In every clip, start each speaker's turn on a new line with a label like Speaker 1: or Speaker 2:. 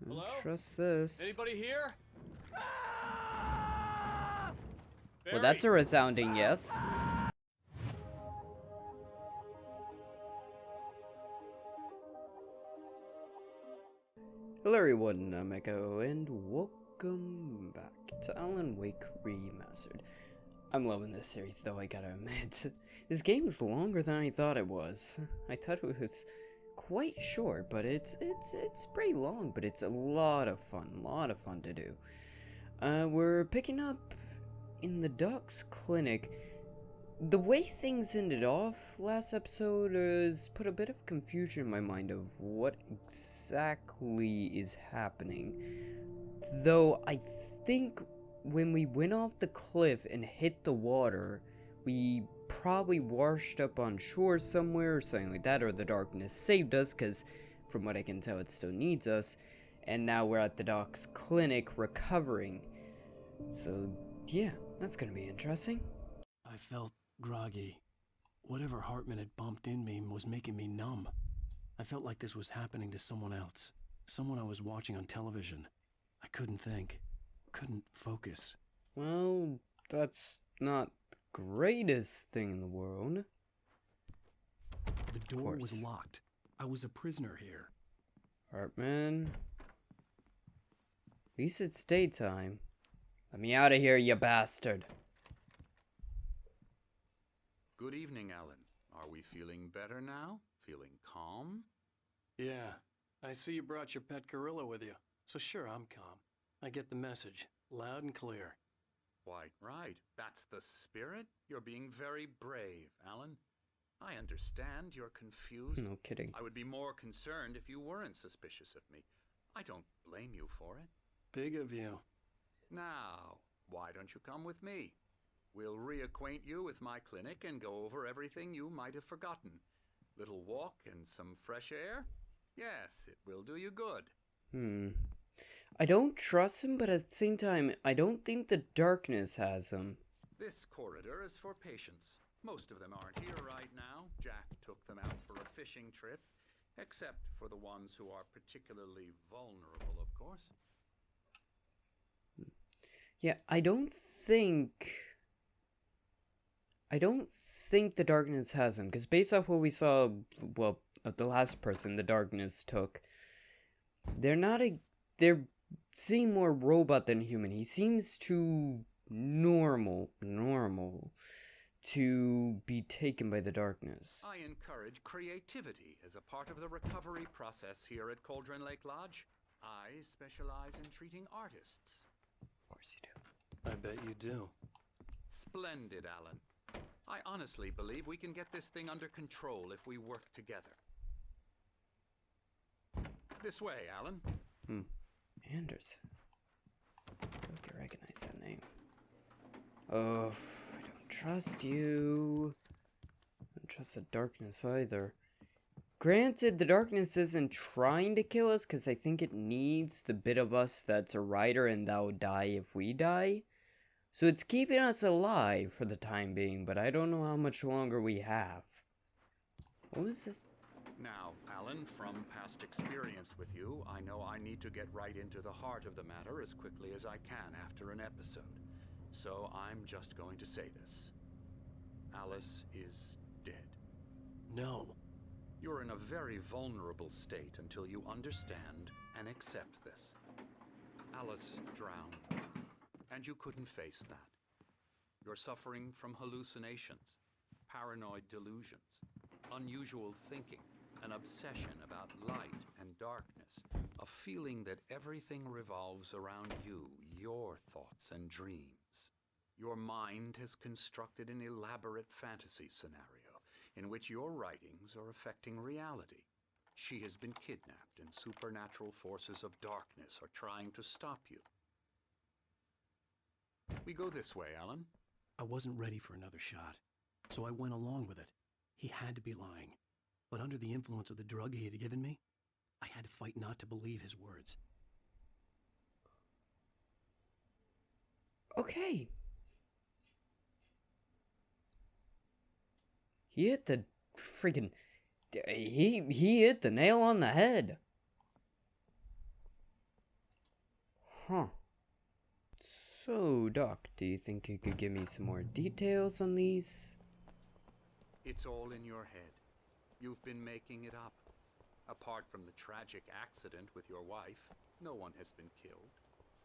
Speaker 1: Hello?
Speaker 2: Trust this.
Speaker 1: Anybody here?
Speaker 2: Well,
Speaker 1: Barry!
Speaker 2: that's a resounding yes. Hello everyone, I'm Echo, and welcome back to Alan Wake Remastered. I'm loving this series though, I gotta admit. This game's longer than I thought it was. I thought it was quite short, but it's pretty long, but it's a lot of fun to do. We're picking up in the Doc's clinic. The way things ended off last episode has put a bit of confusion in my mind of what exactly is happening. Though I think when we went off the cliff and hit the water, we probably washed up on shore somewhere or something like that, or the darkness saved us, because from what I can tell it still needs us, and now we're at the Doc's clinic recovering. So yeah, that's gonna be interesting.
Speaker 3: I felt groggy. Whatever Hartman had bumped in me was making me numb. I felt like this was happening to someone else. Someone I was watching on television. I couldn't think. Couldn't focus.
Speaker 2: Well, that's not the greatest thing in the world.
Speaker 3: The door was locked. I was a prisoner here.
Speaker 2: Hartman. At least it's daytime. Let me out of here, you bastard.
Speaker 4: Good evening, Alan. Are we feeling better now? Feeling calm?
Speaker 3: Yeah, I see you brought your pet gorilla with you. So sure, I'm calm. I get the message, loud and clear.
Speaker 4: Quite right. That's the spirit. You're being very brave, Alan. I understand you're confused.
Speaker 2: No kidding.
Speaker 4: I would be more concerned if you weren't suspicious of me. I don't blame you for it.
Speaker 3: Big of you.
Speaker 4: Now, why don't you come with me? We'll reacquaint you with my clinic and go over everything you might have forgotten. Little walk and some fresh air? Yes, it will do you good.
Speaker 2: I don't trust him, but at the same time, I don't think the darkness has him.
Speaker 4: This corridor is for patients. Most of them aren't here right now. Jack took them out for a fishing trip, except for the ones who are particularly vulnerable, of course.
Speaker 2: Yeah, I don't think the darkness has him, because based off what we saw, well, of the last person the darkness took, they're seem more robot than human. He seems too normal to be taken by the darkness.
Speaker 4: I encourage creativity as a part of the recovery process here at Cauldron Lake Lodge. I specialize in treating artists.
Speaker 2: Of course you do.
Speaker 3: I bet you do.
Speaker 4: Splendid, Alan. I honestly believe we can get this thing under control if we work together. This way, Alan.
Speaker 2: Anderson. I don't recognize that name. Oh, I don't trust you. I don't trust the darkness either. Granted, the darkness isn't trying to kill us, because I think it needs the bit of us that's a rider and that'll die if we die. So it's keeping us alive for the time being, but I don't know how much longer we have. What was this?
Speaker 4: Now, Alan, from past experience with you, I know I need to get right into the heart of the matter as quickly as I can after an episode. So I'm just going to say this. Alice is dead.
Speaker 3: No.
Speaker 4: You're in a very vulnerable state until you understand and accept this. Alice drowned, and you couldn't face that. You're suffering from hallucinations, paranoid delusions, unusual thinking, an obsession about light and darkness, a feeling that everything revolves around you, your thoughts and dreams. Your mind has constructed an elaborate fantasy scenario in which your writings are affecting reality. She has been kidnapped and supernatural forces of darkness are trying to stop you. We go this way, Alan.
Speaker 3: I wasn't ready for another shot, so I went along with it. He had to be lying. But under the influence of the drug he had given me, I had to fight not to believe his words.
Speaker 2: Okay. He hit the freaking... He hit the nail on the head. Huh. So, Doc, do you think you could give me some more details on these?
Speaker 4: It's all in your head. You've been making it up. Apart from the tragic accident with your wife, no one has been killed.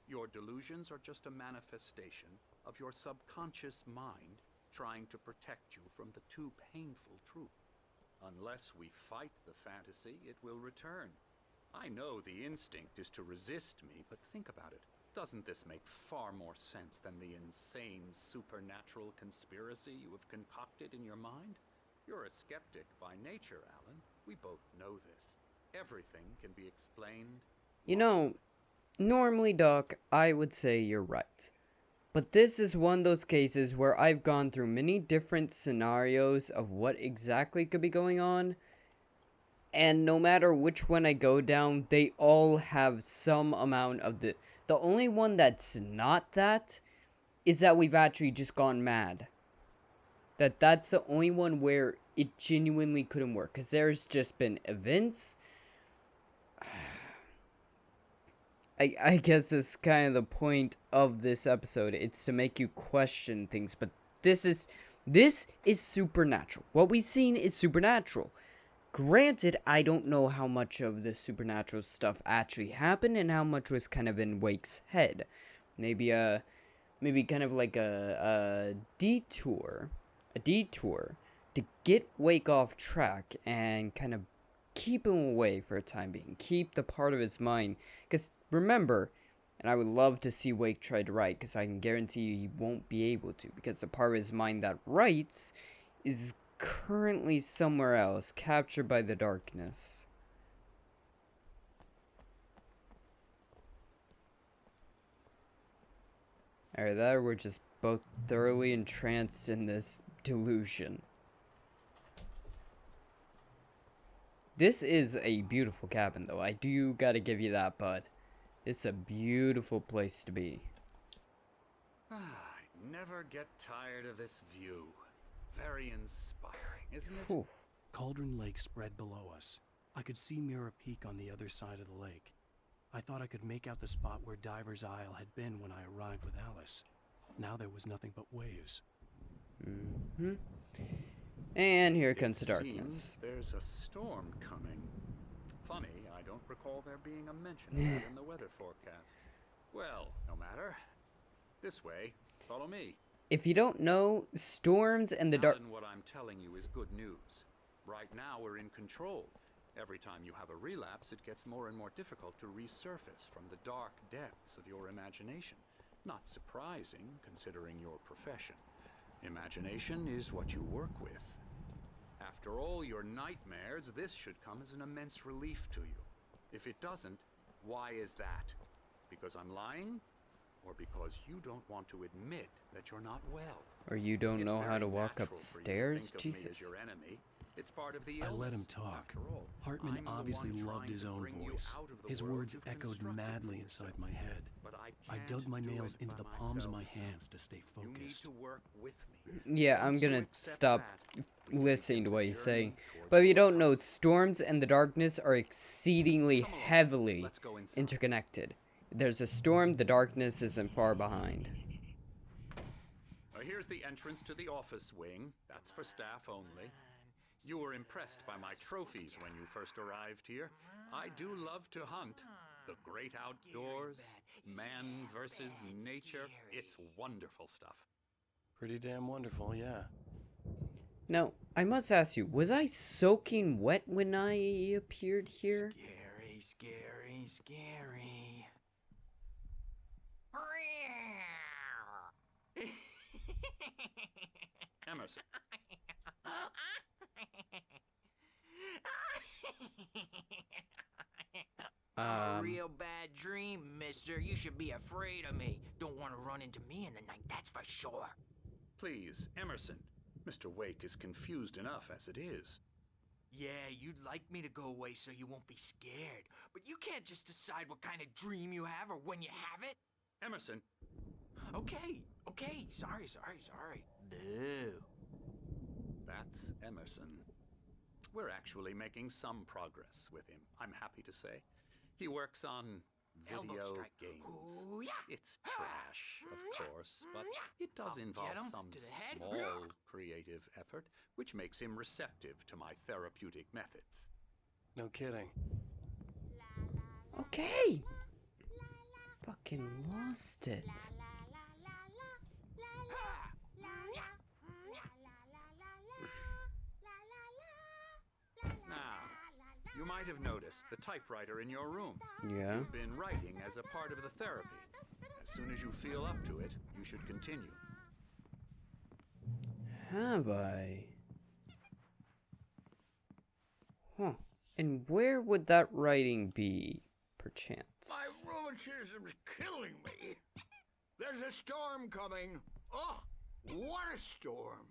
Speaker 4: Your delusions are just a manifestation of your subconscious mind trying to protect you from the too painful truth. Unless we fight the fantasy, it will return. I know the instinct is to resist me, but think about it. Doesn't this make far more sense than the insane supernatural conspiracy you have concocted in your mind? You're a skeptic by nature, Alan. We both know this. Everything can be explained.
Speaker 2: You know, normally, Doc, I would say you're right. But this is one of those cases where I've gone through many different scenarios of what exactly could be going on. And no matter which one I go down, they all have some amount of the... The only one that's not that is that we've actually just gone mad. That's the only one where it genuinely couldn't work. Because there's just been events. I guess that's kind of the point of this episode. It's to make you question things. But this is supernatural. What we've seen is supernatural. Granted, I don't know how much of the supernatural stuff actually happened and how much was kind of in Wake's head. Maybe kind of like a detour to get Wake off track and kind of keep him away for a time being. Keep the part of his mind. Because remember, and I would love to see Wake try to write, because I can guarantee you he won't be able to. Because the part of his mind that writes is currently somewhere else, captured by the darkness. Alright, that we're just both thoroughly entranced in this delusion. This is a beautiful cabin, though. I do gotta give you that, bud. It's a beautiful place to be.
Speaker 4: I never get tired of this view. Very inspiring, isn't it?
Speaker 2: Whew.
Speaker 3: Cauldron Lake spread below us. I could see Mirror Peak on the other side of the lake. I thought I could make out the spot where Diver's Isle had been when I arrived with Alice. Now there was nothing but waves.
Speaker 2: Mm-hmm. And here comes the darkness.
Speaker 4: Seems there's a storm coming. Funny, I don't recall there being a mention of that in the weather forecast. Well, no matter. This way. Follow me.
Speaker 2: If you don't know, storms and the dark...
Speaker 4: Alan, what I'm telling you is good news. Right now we're in control. Every time you have a relapse, it gets more and more difficult to resurface from the dark depths of your imagination. Not surprising, considering your profession. Imagination is what you work with. After all your nightmares, this should come as an immense relief to you. If it doesn't, why is that? Because I'm lying? Or because you don't want to admit that you're not well?
Speaker 2: Or you don't know how to walk
Speaker 4: natural
Speaker 2: upstairs?
Speaker 4: for you to think of me as
Speaker 2: Jesus.
Speaker 4: your enemy. It's part of the
Speaker 3: I
Speaker 4: illness.
Speaker 3: let him talk.
Speaker 4: After all,
Speaker 3: Hartman
Speaker 4: I'm the
Speaker 3: obviously
Speaker 4: one
Speaker 3: loved
Speaker 4: trying
Speaker 3: his
Speaker 4: to
Speaker 3: own
Speaker 4: bring you
Speaker 3: voice.
Speaker 4: out of the
Speaker 3: His
Speaker 4: world
Speaker 3: words
Speaker 4: you've
Speaker 3: echoed
Speaker 4: constructed
Speaker 3: madly
Speaker 4: for
Speaker 3: inside
Speaker 4: yourself.
Speaker 3: my head.
Speaker 4: But
Speaker 3: I
Speaker 4: can't
Speaker 3: dug my
Speaker 4: do
Speaker 3: nails
Speaker 4: it
Speaker 3: into
Speaker 4: by
Speaker 3: the palms of
Speaker 4: myself.
Speaker 3: my hands to stay
Speaker 4: You need
Speaker 3: focused.
Speaker 4: to work with me.
Speaker 2: Yeah, I'm
Speaker 4: Once you
Speaker 2: gonna
Speaker 4: accept
Speaker 2: stop
Speaker 4: that, we can
Speaker 2: listening to
Speaker 4: begin
Speaker 2: what
Speaker 4: the
Speaker 2: he's
Speaker 4: journey
Speaker 2: saying.
Speaker 4: towards
Speaker 2: But if you
Speaker 4: your
Speaker 2: don't know,
Speaker 4: recovery.
Speaker 2: storms and the darkness are exceedingly
Speaker 4: Come along,
Speaker 2: heavily
Speaker 4: let's go inside.
Speaker 2: interconnected. There's a storm, the darkness isn't far behind.
Speaker 4: Here's the entrance to the office wing. That's for staff only. You were impressed by my trophies when you first arrived here. I do love to hunt. The great outdoors, man versus nature. It's wonderful stuff.
Speaker 3: Pretty damn wonderful, yeah.
Speaker 2: Now, I must ask you, was I soaking wet when I appeared here?
Speaker 1: Scary, scary, scary.
Speaker 4: Emerson,
Speaker 1: I'm a real bad dream, mister. You should be afraid of me. Don't want to run into me in the night, that's for sure.
Speaker 4: please, Emerson. Mr. Wake is confused enough as it is.
Speaker 1: Yeah, you'd like me to go away so you won't be scared. But you can't just decide what kind of dream you have or when you have it.
Speaker 4: Emerson,
Speaker 1: Okay. Sorry. Boo.
Speaker 4: that's Emerson. We're actually making some progress with him, I'm happy to say. He works on
Speaker 1: Elbow
Speaker 4: video
Speaker 1: strike.
Speaker 4: games.
Speaker 1: Ooh, yeah.
Speaker 4: It's trash, of course, but it does
Speaker 1: I'll
Speaker 4: involve
Speaker 1: get 'em
Speaker 4: some
Speaker 1: to the head.
Speaker 4: small creative effort, which makes him receptive to my therapeutic methods.
Speaker 3: No kidding.
Speaker 2: Okay. Fucking lost it.
Speaker 4: Now, you might have noticed the typewriter in your room.
Speaker 2: Yeah.
Speaker 4: You've been writing as a part of the therapy. As soon as you feel up to it, you should continue.
Speaker 2: Have I? Huh. And where would that writing be, perchance?
Speaker 5: My rheumatism's killing me. There's a storm coming. Oh, what a storm.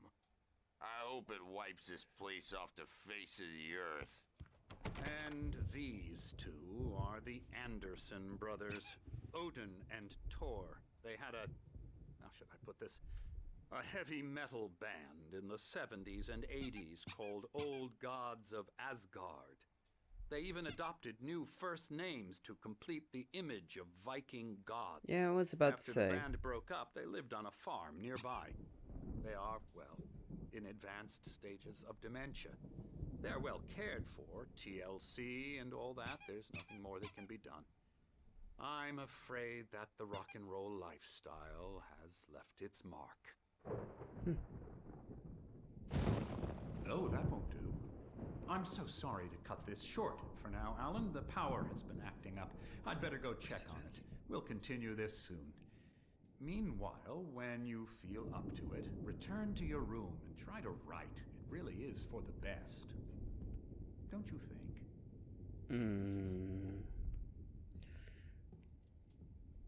Speaker 6: I hope it wipes this place off the face of the earth.
Speaker 4: And these two are the Anderson brothers, Odin and Tor. They had how should I put this? A heavy metal band in the 70s and 80s called Old Gods of Asgard. They even adopted new first names to complete the image of Viking gods.
Speaker 2: Yeah, I was about to
Speaker 4: After
Speaker 2: say.
Speaker 4: the band broke up, they lived on a farm nearby. They are, well, in advanced stages of dementia. They're well cared for, TLC and all that. There's nothing more that can be done. I'm afraid that the rock and roll lifestyle has left its mark.
Speaker 7: Oh, that won't do. I'm so sorry to cut this short for now, Alan. The power has been acting up. I'd better go check on it. We'll continue this soon. Meanwhile, when you feel up to it, return to your room and try to write. It really is for the best. Don't you think?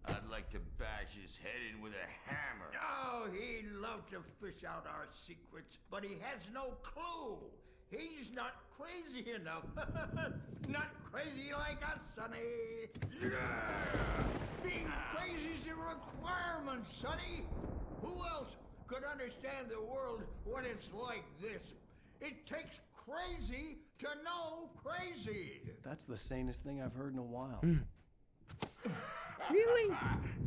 Speaker 6: I'd like to bash his head in with a hammer.
Speaker 5: Oh, he'd love to fish out our secrets, but he has no clue. He's not crazy enough. Not crazy like us, Sonny. Yeah! Being crazy's a requirement, Sonny. Who else could understand the world when it's like this? It takes crazy to know crazy.
Speaker 3: That's the sanest thing I've heard in a while.
Speaker 2: Really?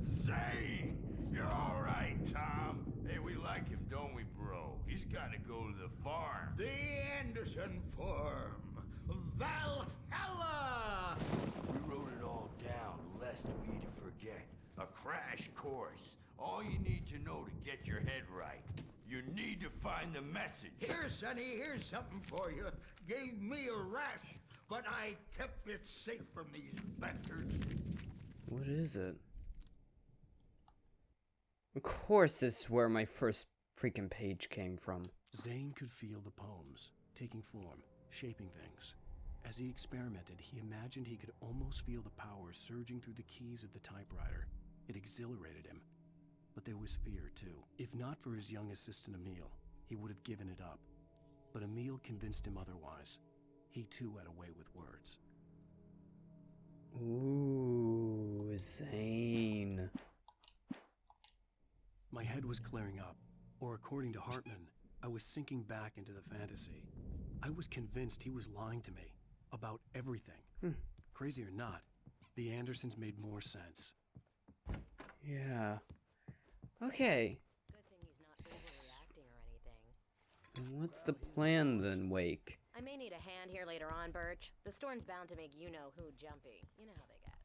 Speaker 6: Say, you're all right, Tom. Hey, we like him, don't we, bro? He's got to go to the farm.
Speaker 5: The Anderson Farm. Valhalla!
Speaker 6: We wrote it all down, lest we forget. A crash course. All you need to know to get your head right. You need to find the message.
Speaker 5: Here, Sonny, here's something for you. Gave me a rash, but I kept it safe from these bastards.
Speaker 2: What is it? Of course, this is where my first freaking page came from.
Speaker 3: Zane could feel the poems, taking form, shaping things. As he experimented, he imagined he could almost feel the power surging through the keys of the typewriter. It exhilarated him. But there was fear, too. If not for his young assistant Emil, he would have given it up. But Emil convinced him otherwise. He too had a way with words.
Speaker 2: Ooh, Zane.
Speaker 3: My head was clearing up, or according to Hartman, I was sinking back into the fantasy. I was convinced he was lying to me about everything. Crazy or not, the Andersons made more sense.
Speaker 2: Yeah. Okay.
Speaker 8: Good thing he's not overreacting or anything.
Speaker 2: And what's the plan then, Wake?
Speaker 8: I may need a hand here later on, Birch. The storm's bound to make you-know-who jumpy. You know how they get.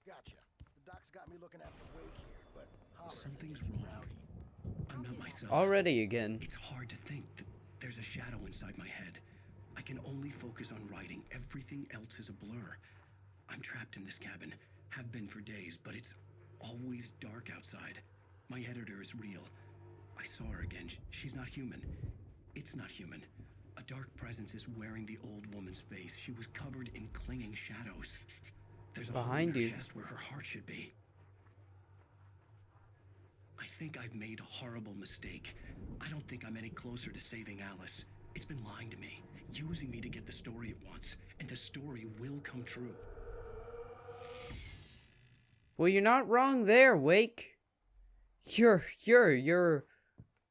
Speaker 9: Gotcha. The doc's got me looking after Wake here, but holler if
Speaker 3: Something's
Speaker 9: it gets too
Speaker 3: wrong.
Speaker 9: rowdy.
Speaker 3: I'm not myself.
Speaker 2: Already again.
Speaker 3: It's hard to think that there's a shadow inside my head. I can only focus on writing. Everything else is a blur. I'm trapped in this cabin. Have been for days, but it's always dark outside. My editor is real. I saw her again. She's not human. It's not human. A dark presence is wearing the old woman's face. She was covered in clinging shadows. There's a
Speaker 2: Behind
Speaker 3: hole in
Speaker 2: you.
Speaker 3: her chest where her heart should be. I think I've made a horrible mistake. I don't think I'm any closer to saving Alice. It's been lying to me, using me to get the story it wants, and the story will come true.
Speaker 2: Well, you're not wrong there, Wake. You're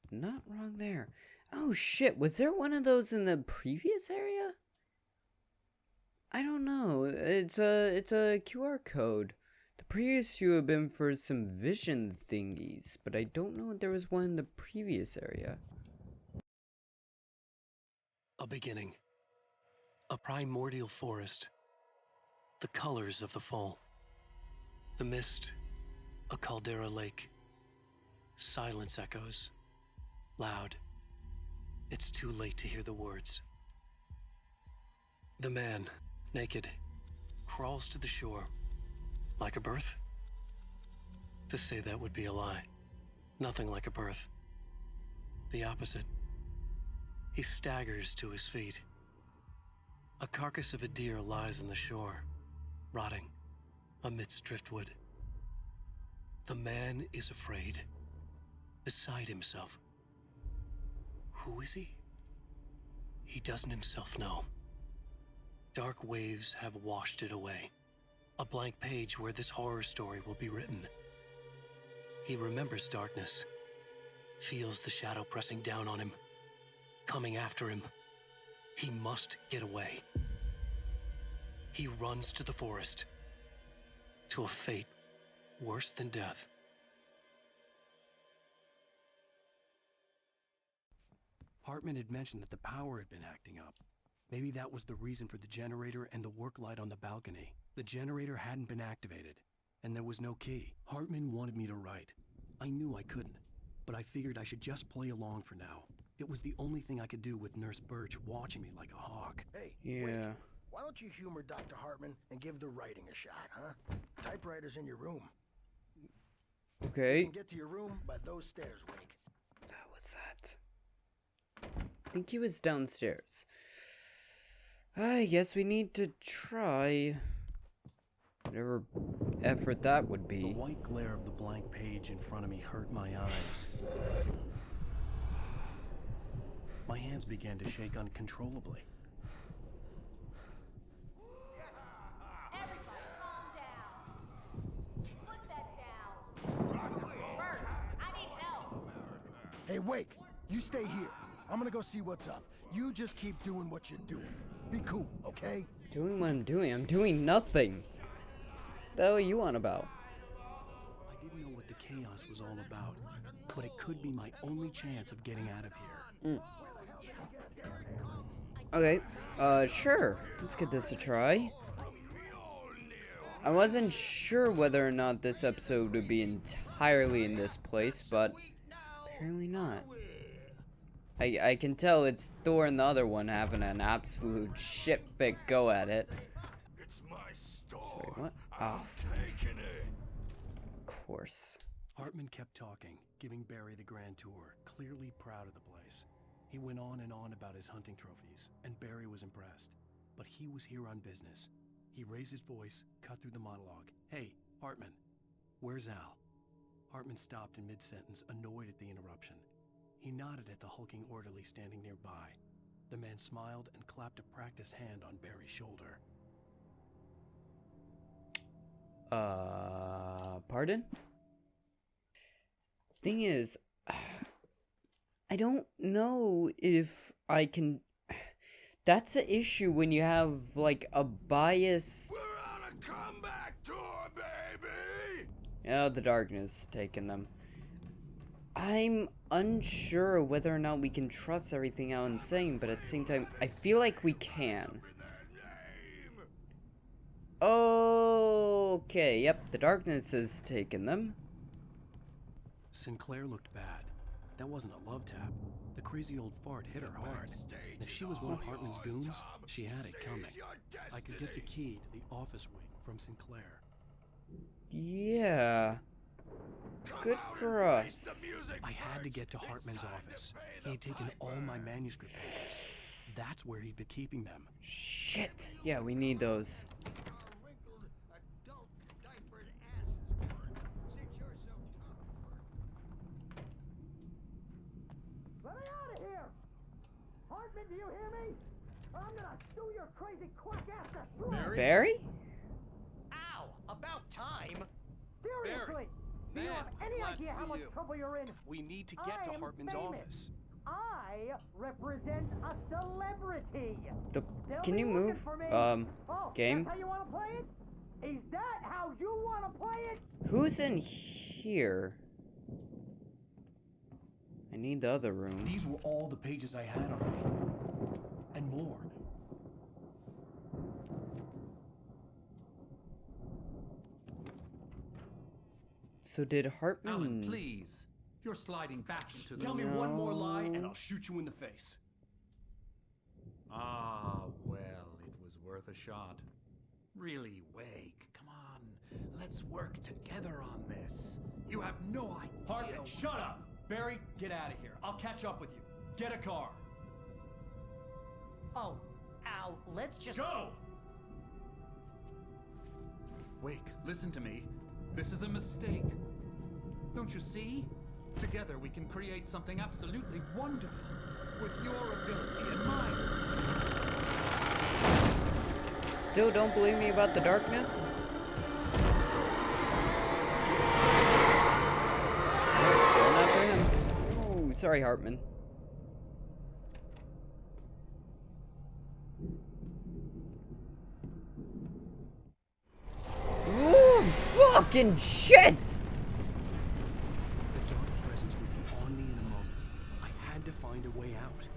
Speaker 2: not wrong there. Oh shit, was there one of those in the previous area? I don't know. It's a QR code previous few have been for some vision thingies, but I don't know if there was one in the previous area.
Speaker 3: A beginning. A primordial forest. The colors of the fall. The mist. A caldera lake. Silence echoes. Loud. It's too late to hear the words. The man, naked, crawls to the shore. Like a birth? To say that would be a lie. Nothing like a birth. The opposite. He staggers to his feet. A carcass of a deer lies on the shore, rotting, amidst driftwood. The man is afraid, beside himself. Who is he? He doesn't himself know. Dark waves have washed it away. A blank page where this horror story will be written. He remembers darkness, feels the shadow pressing down on him, coming after him. He must get away. He runs to the forest, to a fate worse than death. Hartman had mentioned that the power had been acting up. Maybe that was the reason for the generator and the work light on the balcony. The generator hadn't been activated, and there was no key. Hartman wanted me to write. I knew I couldn't, but I figured I should just play along for now. It was the only thing I could do with Nurse Birch watching me like a hawk.
Speaker 9: Hey,
Speaker 2: Yeah.
Speaker 9: Wake, why don't you humor Dr. Hartman and give the writing a shot, huh? Typewriter's in your room. You
Speaker 2: Okay.
Speaker 9: can get to your room by those stairs, Wake.
Speaker 2: What's that? I think he was downstairs. I guess we need to try whatever effort that would be.
Speaker 3: The white glare of the blank page in front of me hurt my eyes. My hands began to shake uncontrollably.
Speaker 8: Everybody calm down. Put that down. Bert, I need help.
Speaker 9: Hey, Wake, you stay here. I'm gonna go see what's up. You just keep doing what you're doing. Be cool, okay?
Speaker 2: Doing what I'm doing? I'm doing nothing. The hell are you on about?
Speaker 3: I didn't know what the chaos was all about, but it could be my only chance of getting out of here.
Speaker 2: Okay, sure. Let's give this a try. I wasn't sure whether or not this episode would be entirely in this place, but apparently not. I can tell it's Thor and the other one having an absolute shit-fit go at it.
Speaker 6: It's my store.
Speaker 2: Sorry, what?
Speaker 6: I'm taking it.
Speaker 2: Of course.
Speaker 3: Hartman kept talking, giving Barry the grand tour, clearly proud of the place. He went on and on about his hunting trophies, and Barry was impressed. But he was here on business. He raised his voice, cut through the monologue. Hey, Hartman, where's Al? Hartman stopped in mid-sentence, annoyed at the interruption. He nodded at the hulking orderly standing nearby. The man smiled and clapped a practiced hand on Barry's shoulder.
Speaker 2: Pardon? Thing is, I don't know if I can... That's the issue when you have, like, a bias...
Speaker 6: We're on a comeback tour, baby!
Speaker 2: Oh, the darkness taking them. I'm unsure whether or not we can trust everything Alan's saying, but at the same time, I feel like we can. Okay, yep, the darkness has taken them.
Speaker 3: Sinclair looked bad. That wasn't a love tap. The crazy old fart hit her hard. If she was one of Hartman's goons, she had it coming. I could get the key to the office wing from Sinclair.
Speaker 2: Yeah. Good for us.
Speaker 3: I had to get to Hartman's office. He had taken all my manuscript pages. That's where he'd been keeping them.
Speaker 2: Shit. Yeah, we need those.
Speaker 10: Let me out of here! Hartman, do you hear me? I'm gonna sue your crazy quack ass to Barry?
Speaker 2: Barry?
Speaker 10: Ow! About time! Seriously! Do you have any idea how much trouble you're in?
Speaker 3: We need to get to Hartman's office.
Speaker 10: I represent a celebrity!
Speaker 2: Can you move?
Speaker 10: Oh,
Speaker 2: Game?
Speaker 10: that's how you wanna play it? Is that how you wanna play
Speaker 2: Who's in here? I need the other room.
Speaker 3: These were all the pages I had on me. And more.
Speaker 2: So did Hartman...
Speaker 7: Alan, please. You're sliding back into the...
Speaker 3: Tell me one more lie and I'll shoot you in the face.
Speaker 7: Ah, well, it was worth a shot. Really, Wake, come on. Let's work together on this. You have no idea...
Speaker 3: Hartman, shut up! Barry, get out of here. I'll catch up with you. Get a car.
Speaker 10: Oh, Al, let's just...
Speaker 3: Go!
Speaker 7: Wake, listen to me. This is a mistake. Don't you see? Together we can create something absolutely wonderful. With your ability and mine.
Speaker 2: Still don't believe me about the darkness? Oh, it's going after him. Oh, sorry, Hartman. Ooh, fucking shit!
Speaker 3: The dark presence would be on me in a moment. I had to find a way out.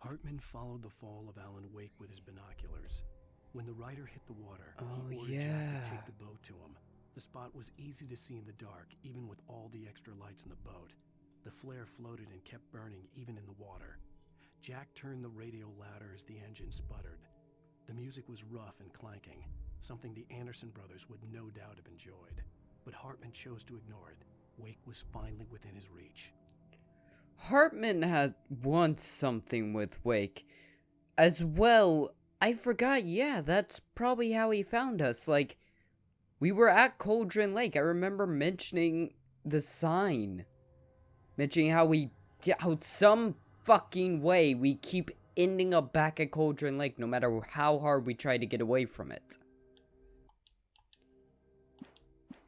Speaker 3: Hartman followed the fall of Alan Wake with his binoculars. When the rider hit the water, he ordered Jack to take the boat to him. The spot was easy to see in the dark, even with all the extra lights in the boat. The flare floated and kept burning even in the water. Jack turned the radio louder as the engine sputtered. The music was rough and clanking, something the Anderson brothers would no doubt have enjoyed. But Hartman chose to ignore it. Wake was finally within his reach.
Speaker 2: Hartman wants something with Wake. As well, I forgot, yeah, that's probably how he found us. Like, we were at Cauldron Lake. I remember mentioning the sign. Mentioning how some fucking way we keep ending up back at Cauldron Lake no matter how hard we try to get away from it.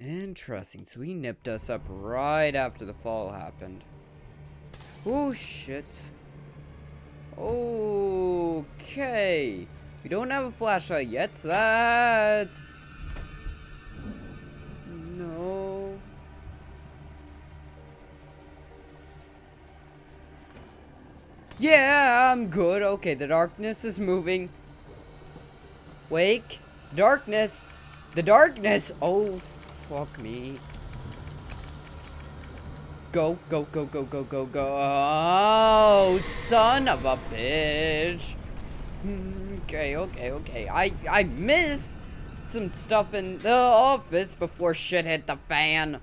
Speaker 2: Interesting. So he nipped us up right after the fall happened. Oh, shit. Okay. We don't have a flashlight yet, so that's... No. Yeah, I'm good. Okay, the darkness is moving. Wake. Darkness. The darkness. Oh, fuck me. Go, go, go, go, go, go, go. Oh, son of a bitch. Okay, okay, okay. I missed some stuff in the office before shit hit the fan.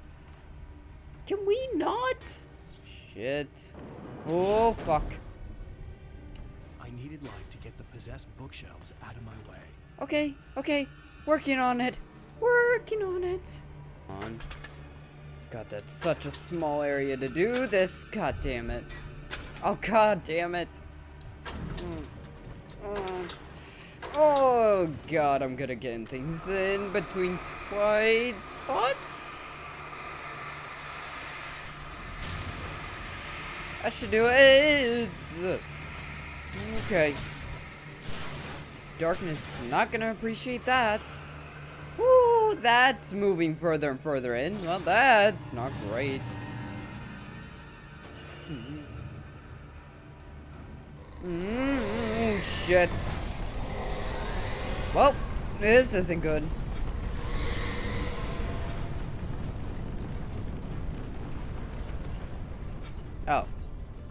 Speaker 2: Can we not? Shit. Oh, fuck.
Speaker 3: I needed light to get the possessed bookshelves out of my way.
Speaker 2: Okay, okay. Working on it. Working on it. On. God, that's such a small area to do this. God damn it. Oh, god damn it. Oh, god, I'm good at getting things in between white spots. I should do it. Okay. Darkness is not gonna appreciate that. Ooh, that's moving further and further in. Well, that's not great. Shit. Well, this isn't good. Oh,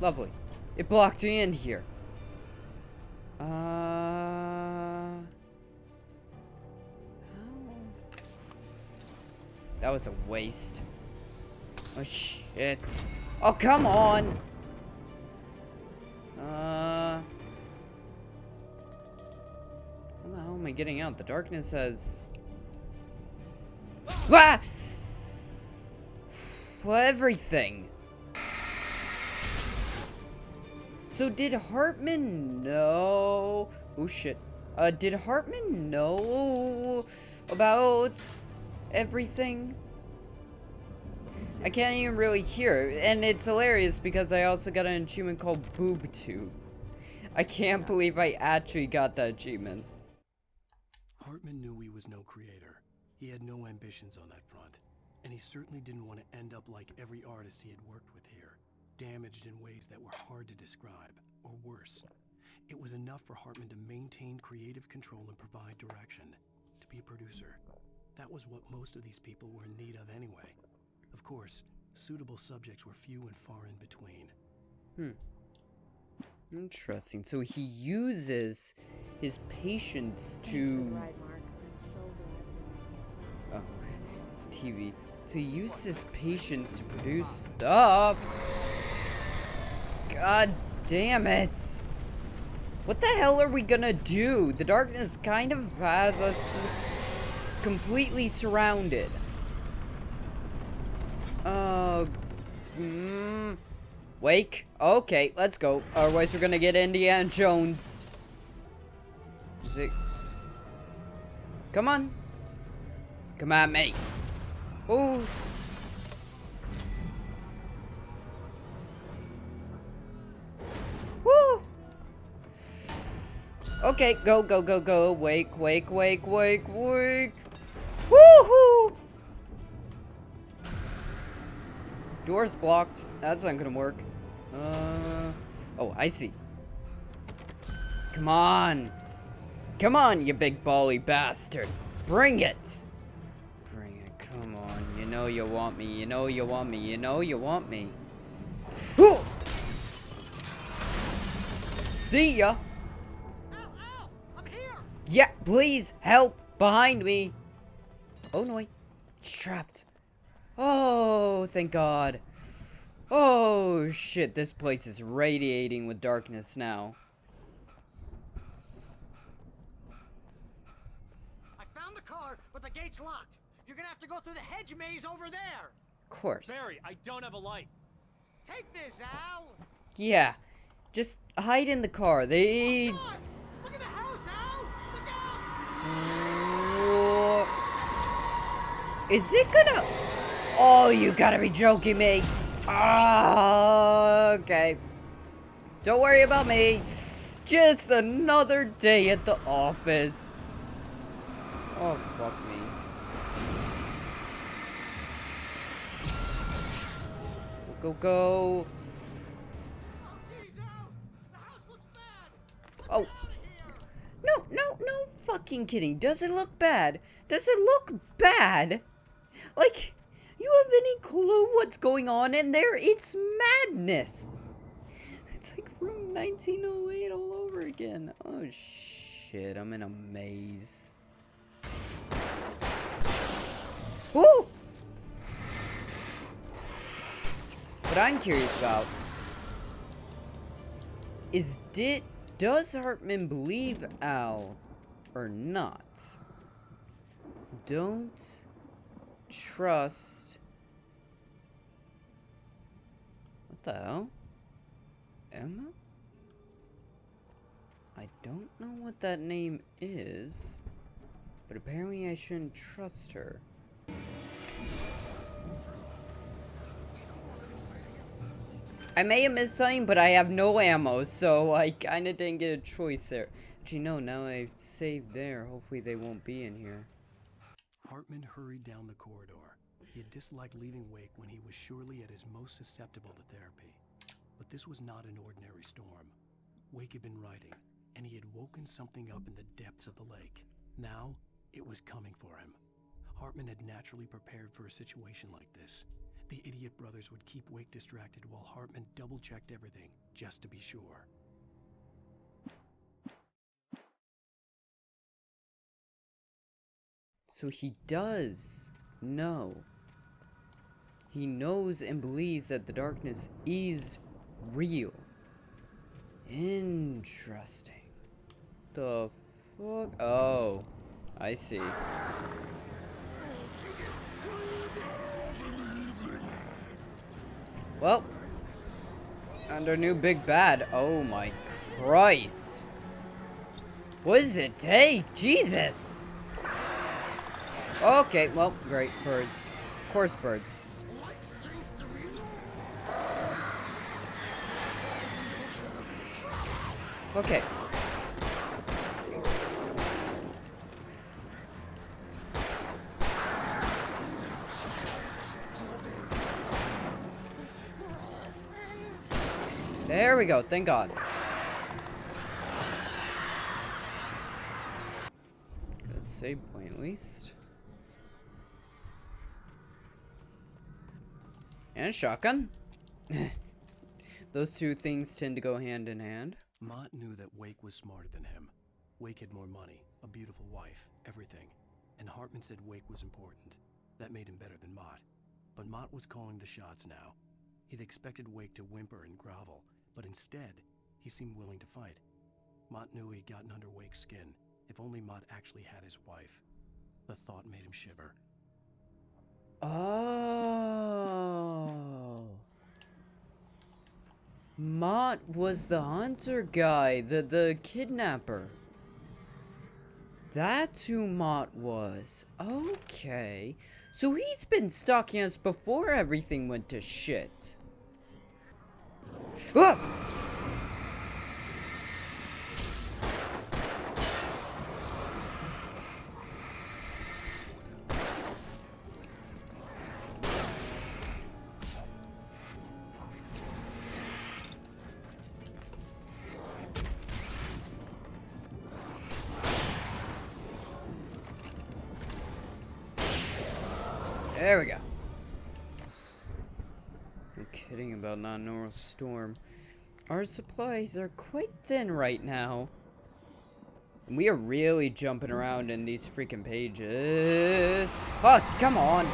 Speaker 2: lovely. It blocked me in here. That was a waste. Oh, shit. Oh, come on! How the hell am I getting out? The darkness has... Ah! Well, everything. So did Hartman know... Oh, shit. Did Hartman know about everything? I can't even really hear. And it's hilarious because I also got an achievement called Boob Tube. I can't believe I actually got that achievement.
Speaker 3: Hartman knew he was no creator, He had no ambitions on that front, and he certainly didn't want to end up like every artist he had worked with here, damaged in ways that were hard to describe, or worse. It was enough for Hartman to maintain creative control and provide direction, to be a producer. That was what most of these people were in need of anyway. Of course, suitable subjects were few and far in between.
Speaker 2: Interesting. So he uses his patience
Speaker 11: Thanks for the
Speaker 2: to...
Speaker 11: ride, Mark. I'm so glad.
Speaker 2: Oh, it's TV. So he uses his patience to produce stuff. God damn it. What the hell are we gonna do? The darkness kind of has us completely surrounded. Wake. Okay, let's go. Otherwise we're gonna get Indiana Jones. Is it... Come on. Come at me. Oh. Woo. Okay, go, go, go, go. Wake, wake, wake, wake, wake. Woohoo! Door's blocked. That's not gonna work. Oh, I see. Come on. Come on, you big bally bastard. Bring it. Bring it. Come on. You know you want me. You know you want me. You know you want me. Ooh! See ya.
Speaker 10: Al, I'm here.
Speaker 2: Yeah, please help behind me. Oh no, it's trapped. Oh, thank God. Oh shit, this place is radiating with darkness now.
Speaker 10: I found the car, but the gate's locked. You're gonna have to go through the hedge maze over there.
Speaker 2: Of course.
Speaker 10: Barry, I don't have a light. Take this, Al.
Speaker 2: Yeah, just hide in the car. They...
Speaker 10: Oh, look at the house, Al. Look out.
Speaker 2: Is it gonna... Oh, you gotta be joking me. Ah, okay. Don't worry about me. Just another day at the office. Oh, fuck me. Go, go, go. Oh. No fucking kidding. Does it look bad? Does it look bad? Like, you have any clue what's going on in there? It's madness. It's like room 1908 all over again. Oh shit, I'm in a maze. Woo! What I'm curious about is does Hartman believe Al or not? Don't trust. What the hell? Emma? I don't know what that name is, but apparently I shouldn't trust her. I may have missed something, but I have no ammo, so I kinda didn't get a choice there. Actually, no, now I've saved there. Hopefully they won't be in here.
Speaker 3: Hartman hurried down the corridor. He had disliked leaving Wake when he was surely at his most susceptible to therapy. But this was not an ordinary storm. Wake had been writing, and he had woken something up in the depths of the lake. Now, it was coming for him. Hartman had naturally prepared for a situation like this. The idiot brothers would keep Wake distracted while Hartman double-checked everything, just to be sure.
Speaker 2: So he does know. He knows and believes that the darkness is real. Interesting. The fuck? Oh, I see. Well, and our new big bad. Oh my Christ. What does it take? Jesus. Okay, well, great. Birds. Of course, birds. Okay. There we go, thank God. Good save point at least. And a shotgun. Those two things tend to go hand in hand.
Speaker 3: Mott knew that Wake was smarter than him. Wake had more money, a beautiful wife, everything. And Hartman said Wake was important. That made him better than Mott. But Mott was calling the shots now. He'd expected Wake to whimper and grovel, but instead, he seemed willing to fight. Mott knew he'd gotten under Wake's skin. If only Mott actually had his wife. The thought made him shiver.
Speaker 2: Oh. Mott was the hunter guy, the kidnapper. That's who Mott was. Okay. So he's been stalking us before everything went to shit. Ah! There we go. No kidding about non-normal storm. Our supplies are quite thin right now. And we are really jumping around in these freaking pages. Oh, come on.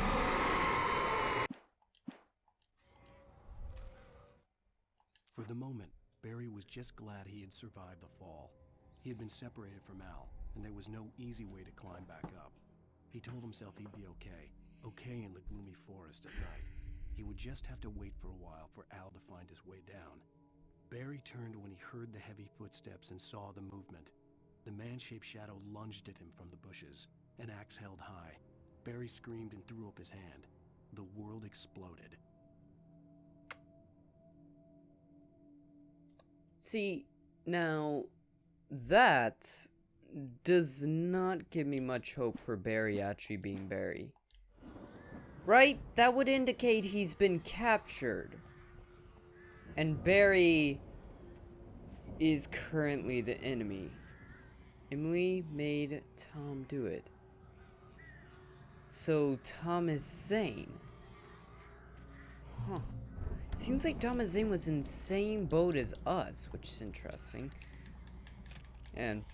Speaker 3: For the moment, Barry was just glad he had survived the fall. He had been separated from Al, and there was no easy way to climb back up. He told himself he'd be okay. Okay in the gloomy forest at night. He would just have to wait for a while for Al to find his way down. Barry turned when he heard the heavy footsteps and saw the movement. The man-shaped shadow lunged at him from the bushes, an axe held high. Barry screamed and threw up his hand. The world exploded.
Speaker 2: See, now, that does not give me much hope for Barry actually being Barry. Right? That would indicate he's been captured. And Barry is currently the enemy. Emily made Tom do it. So Tom is Zane. Huh. Seems like Tom and Zane was in the same boat as us, which is interesting. And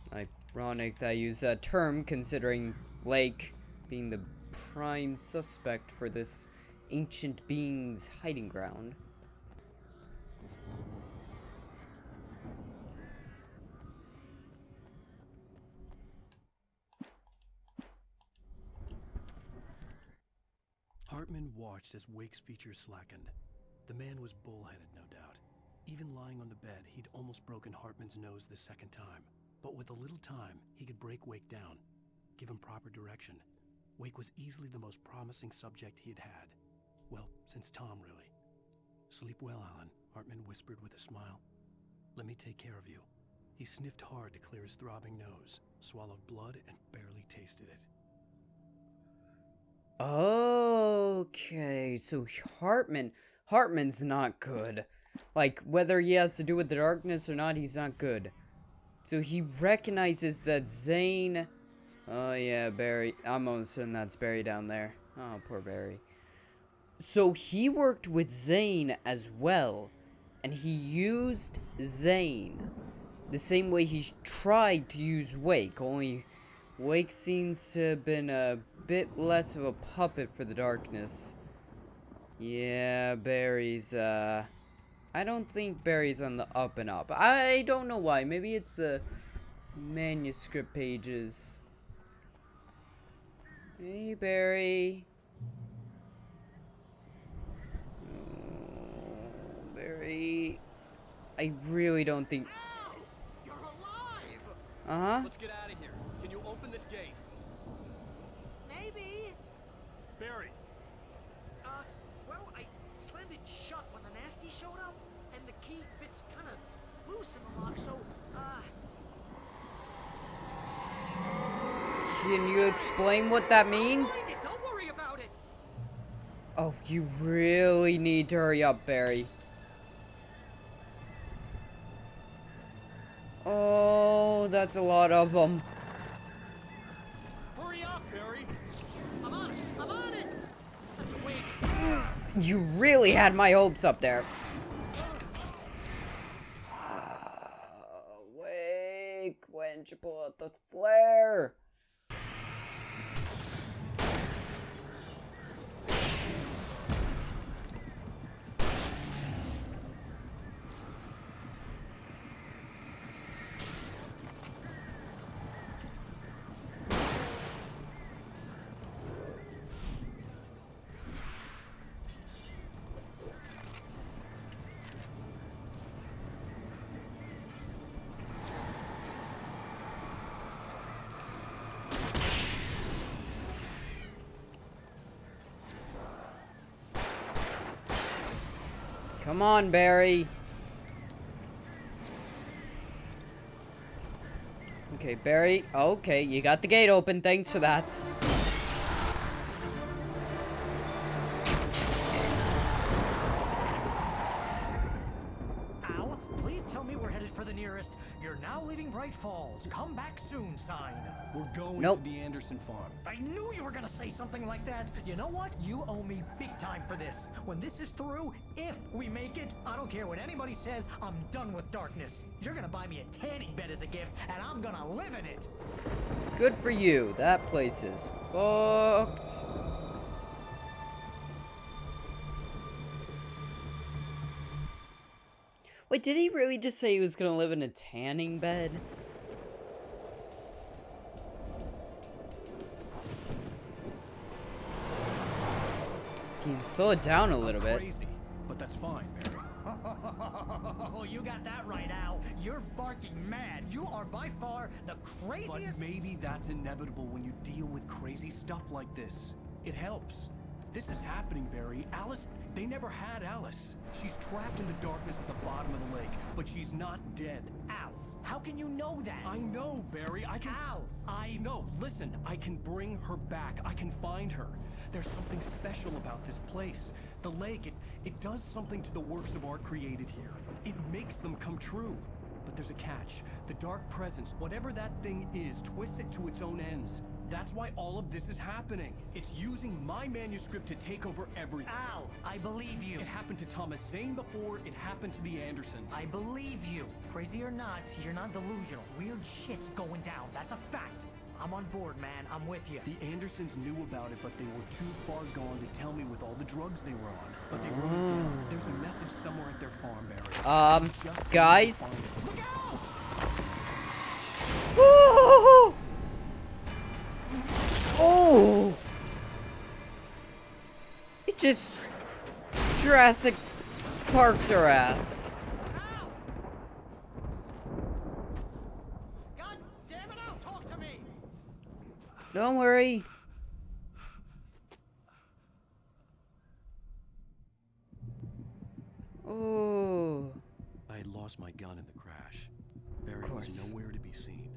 Speaker 2: ironic that I use that term, considering Blake being the prime suspect for this ancient being's hiding ground.
Speaker 3: Hartman watched as Wake's features slackened. The man was bullheaded, no doubt. Even lying on the bed, he'd almost broken Hartman's nose the second time. But with a little time, he could break Wake down, give him proper direction. Wake was easily the most promising subject he had had. Well, since Tom, really. Sleep well, Alan, Hartman whispered with a smile. Let me take care of you. He sniffed hard to clear his throbbing nose, swallowed blood, and barely tasted it.
Speaker 2: Okay, so Hartman's not good. Like, whether he has to do with the darkness or not, he's not good. So he recognizes that Zane... Oh yeah, Barry. I'm almost certain that's Barry down there. Oh, poor Barry. So he worked with Zane as well. And he used Zane the same way he tried to use Wake. Only Wake seems to have been a bit less of a puppet for the darkness. Yeah, Barry's, I don't think Barry's on the up and up. I don't know why. Maybe it's the manuscript pages. Hey, Barry. Oh, Barry. I really don't think...
Speaker 12: Al! You're alive!
Speaker 2: Uh-huh.
Speaker 12: Let's get out of here. Can you open this gate?
Speaker 10: Maybe.
Speaker 12: Barry!
Speaker 10: Well, I slammed it shut when the nasty showed up, and the key fits kind of loose in the lock, so,
Speaker 2: Can you explain what that means?
Speaker 10: Don't worry about it!
Speaker 2: Oh, you really need to hurry up, Barry. Oh, that's a lot of them.
Speaker 12: Hurry up, Barry.
Speaker 10: I'm on it! I'm on it! Let's wait.
Speaker 2: You really had my hopes up there. Wake, when'd you pull out the flare? Come on, Barry. Okay, Barry. Okay, you got the gate open. Thanks for that.
Speaker 10: Al, please tell me we're headed for the nearest. You're now leaving Bright Falls. Come back soon sign.
Speaker 3: We're going
Speaker 2: Nope.
Speaker 3: to the Anderson farm.
Speaker 10: I knew you were gonna say something like that. You know what? You owe me big time for this. When this is through, if we make it, I don't care what anybody says, I'm done with darkness. You're gonna buy me a tanning bed as a gift, and I'm gonna live in it.
Speaker 2: Good for you. That place is fucked. Wait, did he really just say he was gonna live in a tanning bed? Can you slow it down a little bit?
Speaker 3: Crazy, but that's fine, Barry.
Speaker 10: Oh, you got that right, Al. You're barking mad. You are by far the
Speaker 3: But
Speaker 10: craziest.
Speaker 3: maybe that's inevitable when you deal with crazy stuff like this. It helps. This is happening, Barry. Alice, they never had Alice. She's trapped in the darkness at the bottom of the lake, but she's not dead.
Speaker 10: Al, how can you know that?
Speaker 3: I know, Barry. I can...
Speaker 10: Al,
Speaker 3: No, listen. I can bring her back. I can find her. There's something special about this place. The lake, it does something to the works of art created here. It makes them come true. But there's a catch. The dark presence, whatever that thing is, twists it to its own ends. That's why all of this is happening. It's using my manuscript to take over everything.
Speaker 10: Al, I believe you.
Speaker 3: It happened to Thomas Zane before, it happened to the Andersons.
Speaker 10: I believe you. Crazy or not, you're not delusional. Weird shit's going down. That's a fact. I'm on board, man. I'm with you.
Speaker 3: The Andersons knew about it, but they were too far gone to tell me with all the drugs they were on. But they wrote it down. There's a message somewhere at their farm, Barry. Just
Speaker 2: Guys.
Speaker 3: look out!
Speaker 2: Woo! Oh! It just Jurassic Parked her ass.
Speaker 10: Al! God damn it, Al, talk to me!
Speaker 2: Don't worry. Oh.
Speaker 3: I had lost my gun in the crash. Barry was
Speaker 2: course.
Speaker 3: nowhere to be seen.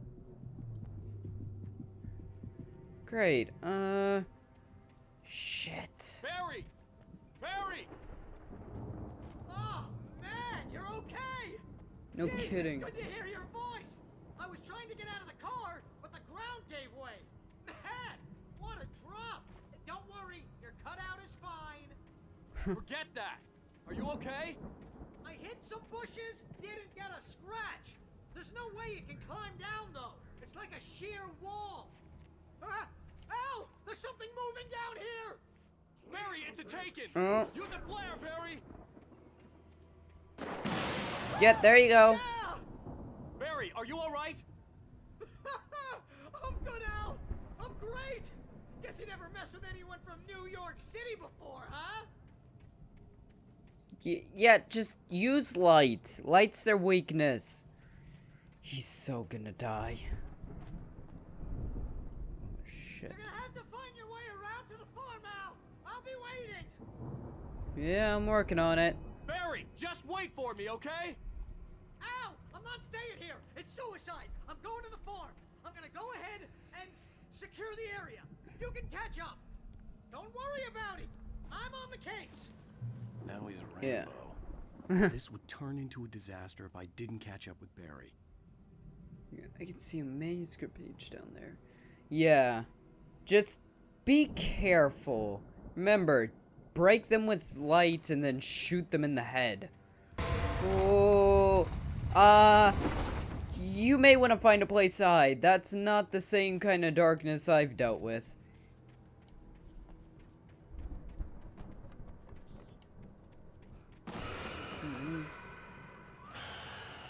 Speaker 2: Great. Shit.
Speaker 12: Barry! Barry!
Speaker 10: Oh, man, you're okay!
Speaker 2: No
Speaker 10: Jeez,
Speaker 2: kidding.
Speaker 10: It's good to hear your voice! I was trying to get out of the car, but the ground gave way. Man, what a drop! Don't worry, your cutout is fine.
Speaker 12: Forget that! Are you okay?
Speaker 10: I hit some bushes, didn't get a scratch. There's no way you can climb down, though. It's like a sheer wall. Al! There's something moving down here!
Speaker 12: Barry, it's a taken!
Speaker 2: Oh.
Speaker 12: Use a flare, Barry!
Speaker 2: Yep, there you go.
Speaker 10: Yeah!
Speaker 12: Barry, are you alright?
Speaker 10: I'm good, Al. I'm great. Guess you never messed with anyone from New York City before, huh?
Speaker 2: Yeah, just use light. Light's their weakness. He's so gonna die. Shit.
Speaker 10: You're gonna have to find your way around to the farm, Al. I'll be waiting.
Speaker 2: Yeah, I'm working on it.
Speaker 12: Barry, just wait for me, okay?
Speaker 10: Al, I'm not staying here. It's suicide. I'm going to the farm. I'm gonna go ahead and secure the area. You can catch up. Don't worry about it. I'm on the case.
Speaker 3: Now he's a
Speaker 2: Yeah.
Speaker 3: Rambo. This would turn into a disaster if I didn't catch up with Barry.
Speaker 2: I can see a manuscript page down there. Yeah. Just be careful. Remember, break them with light and then shoot them in the head. Oh, you may want to find a place to hide. That's not the same kind of darkness I've dealt with.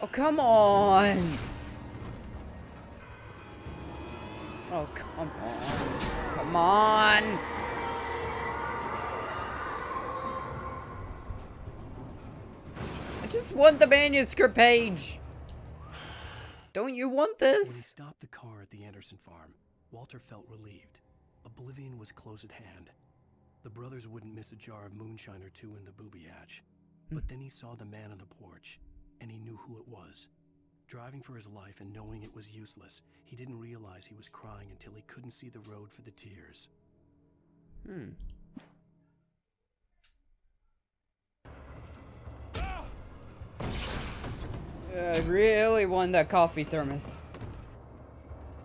Speaker 2: Oh, come on! Oh, come on. Come on! I just want the manuscript page! Don't you want
Speaker 3: When he
Speaker 2: this?
Speaker 3: stopped the car at the Anderson farm, Walter felt relieved. Oblivion was close at hand. The brothers wouldn't miss a jar of moonshine or two in the booby hatch. But then he saw the man on the porch, and he knew who it was. Driving for his life and knowing it was useless, he didn't realize he was crying until he couldn't see the road for the tears.
Speaker 2: I really want that coffee thermos.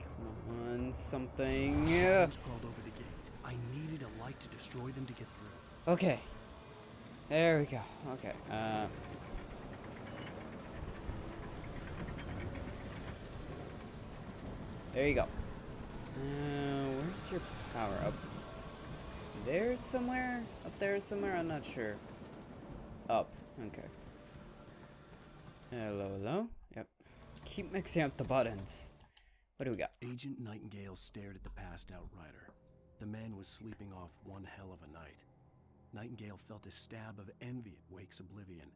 Speaker 2: Come on, something.
Speaker 3: I crawled over the gate. I needed a light to destroy them to get through.
Speaker 2: Okay. There we go. Okay. There you go. Where's your power up? There somewhere? Up there somewhere? I'm not sure. Up. Okay. Hello, hello. Yep. Keep mixing up the buttons. What do we got?
Speaker 3: Agent Nightingale stared at the passed out rider. The man was sleeping off one hell of a night. Nightingale felt a stab of envy at Wake's oblivion,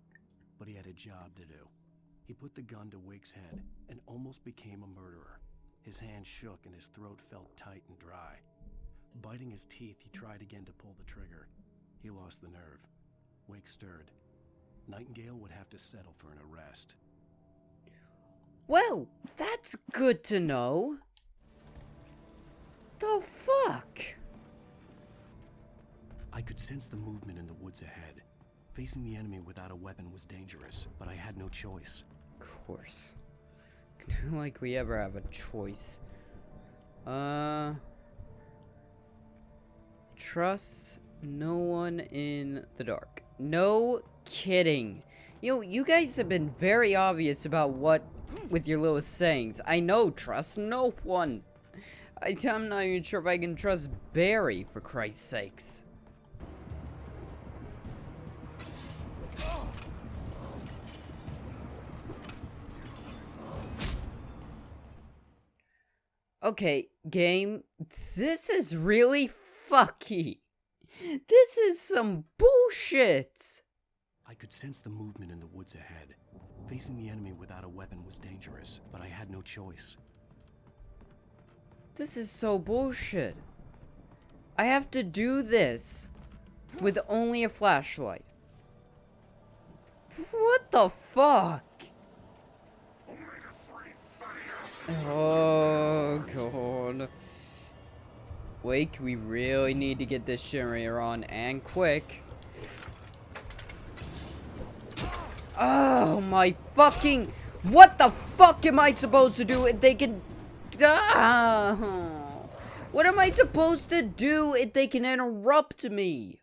Speaker 3: but he had a job to do. He put the gun to Wake's head and almost became a murderer. His hand shook and his throat felt tight and dry. Biting his teeth, he tried again to pull the trigger. He lost the nerve. Wake stirred. Nightingale would have to settle for an arrest.
Speaker 2: Well, that's good to know. The fuck?
Speaker 3: I could sense the movement in the woods ahead. Facing the enemy without a weapon was dangerous, but I had no choice.
Speaker 2: Of course. Like we ever have a choice. Trust no one in the dark. No kidding. You know, you guys have been very obvious about what with your little sayings. I know, trust no one. I'm not even sure if I can trust Barry, for Christ's sakes. Okay, game, this is really fucky. This is some bullshit.
Speaker 3: I could sense the movement in the woods ahead. Facing the enemy without a weapon was dangerous, but I had no choice.
Speaker 2: This is so bullshit. I have to do this with only a flashlight. What the fuck? Oh god. Wake, we really need to get this generator on, and quick. Oh my fucking... What the fuck am I supposed to do if they can... What am I supposed to do if they can interrupt me?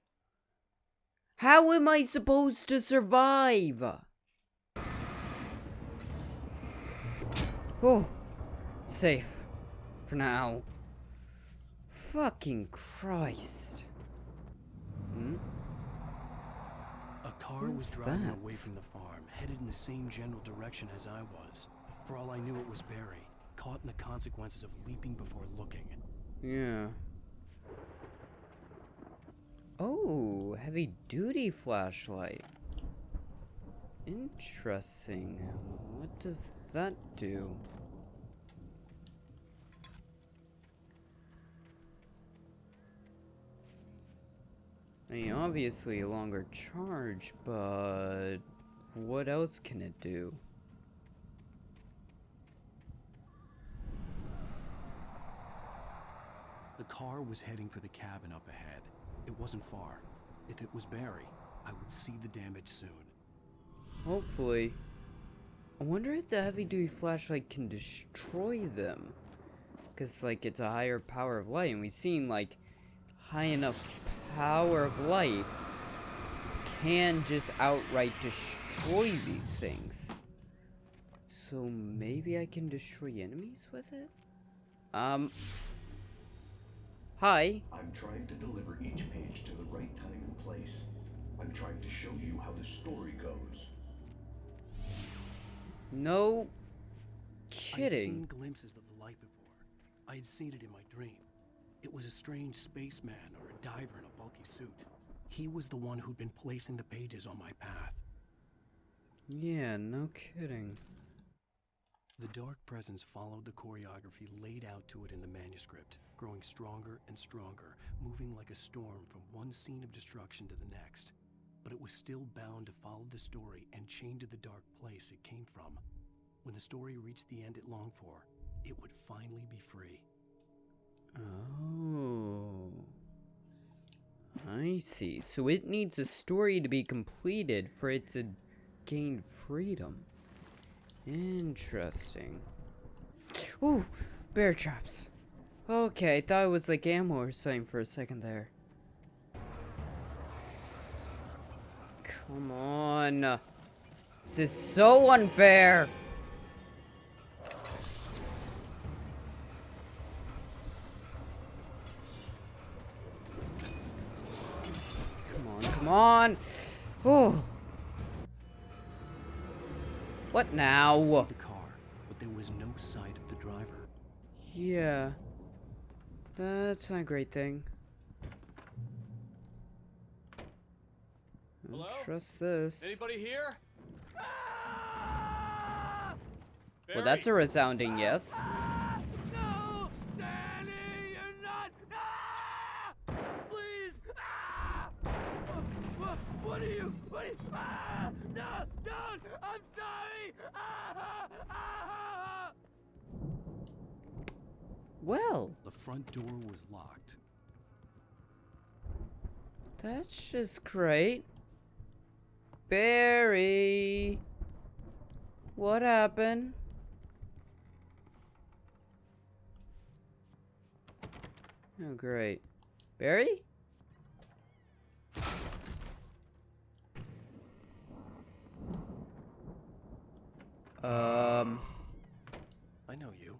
Speaker 2: How am I supposed to survive? Oh, safe for now. Fucking Christ.
Speaker 3: A car was driving away from the farm, headed in the same general direction as I was. For all I knew, it was Barry, caught in the consequences of leaping before looking.
Speaker 2: Yeah. Oh, heavy duty flashlight. Interesting. What does that do? I mean, obviously a longer charge, but what else can it do?
Speaker 3: The car was heading for the cabin up ahead. It wasn't far. If it was Barry, I would see the damage soon.
Speaker 2: Hopefully. I wonder if the heavy-duty flashlight can destroy them. Because, like, it's a higher power of light, and we've seen, like, high enough power of light can just outright destroy these things. So maybe I can destroy enemies with it? Hi.
Speaker 13: I'm trying to deliver each page to the right time and place. I'm trying to show you how the story goes.
Speaker 2: No
Speaker 3: I had seen
Speaker 2: kidding.
Speaker 3: glimpses of the light before. I had seen it in my dream. It was a strange spaceman or a diver in a bulky suit. He was the one who'd been placing the pages on my path.
Speaker 2: Yeah, no kidding.
Speaker 3: The dark presence followed the choreography laid out to it in the manuscript, growing stronger and stronger, moving like a storm from one scene of destruction to the next. But it was still bound to follow the story and chained to the dark place it came from. When the story reached the end it longed for, it would finally be free.
Speaker 2: Oh. I see. So it needs a story to be completed for it to gain freedom. Interesting. Ooh, bear traps. Okay, I thought it was like ammo or something for a second there. Come on. This is so unfair. Come on. Oh. What now?
Speaker 3: I see the car, but there was no sight of the driver.
Speaker 2: Yeah. That's not a great thing. I don't
Speaker 12: Hello?
Speaker 2: trust this.
Speaker 12: Anybody here?
Speaker 2: Well, that's a resounding yes.
Speaker 12: No! Danny, you're not! Please! What are you? No! Don't! I'm sorry!
Speaker 2: Well,
Speaker 3: The front door was locked.
Speaker 2: that's just great. Barry, what happened? Oh, great. Barry?
Speaker 3: I know you.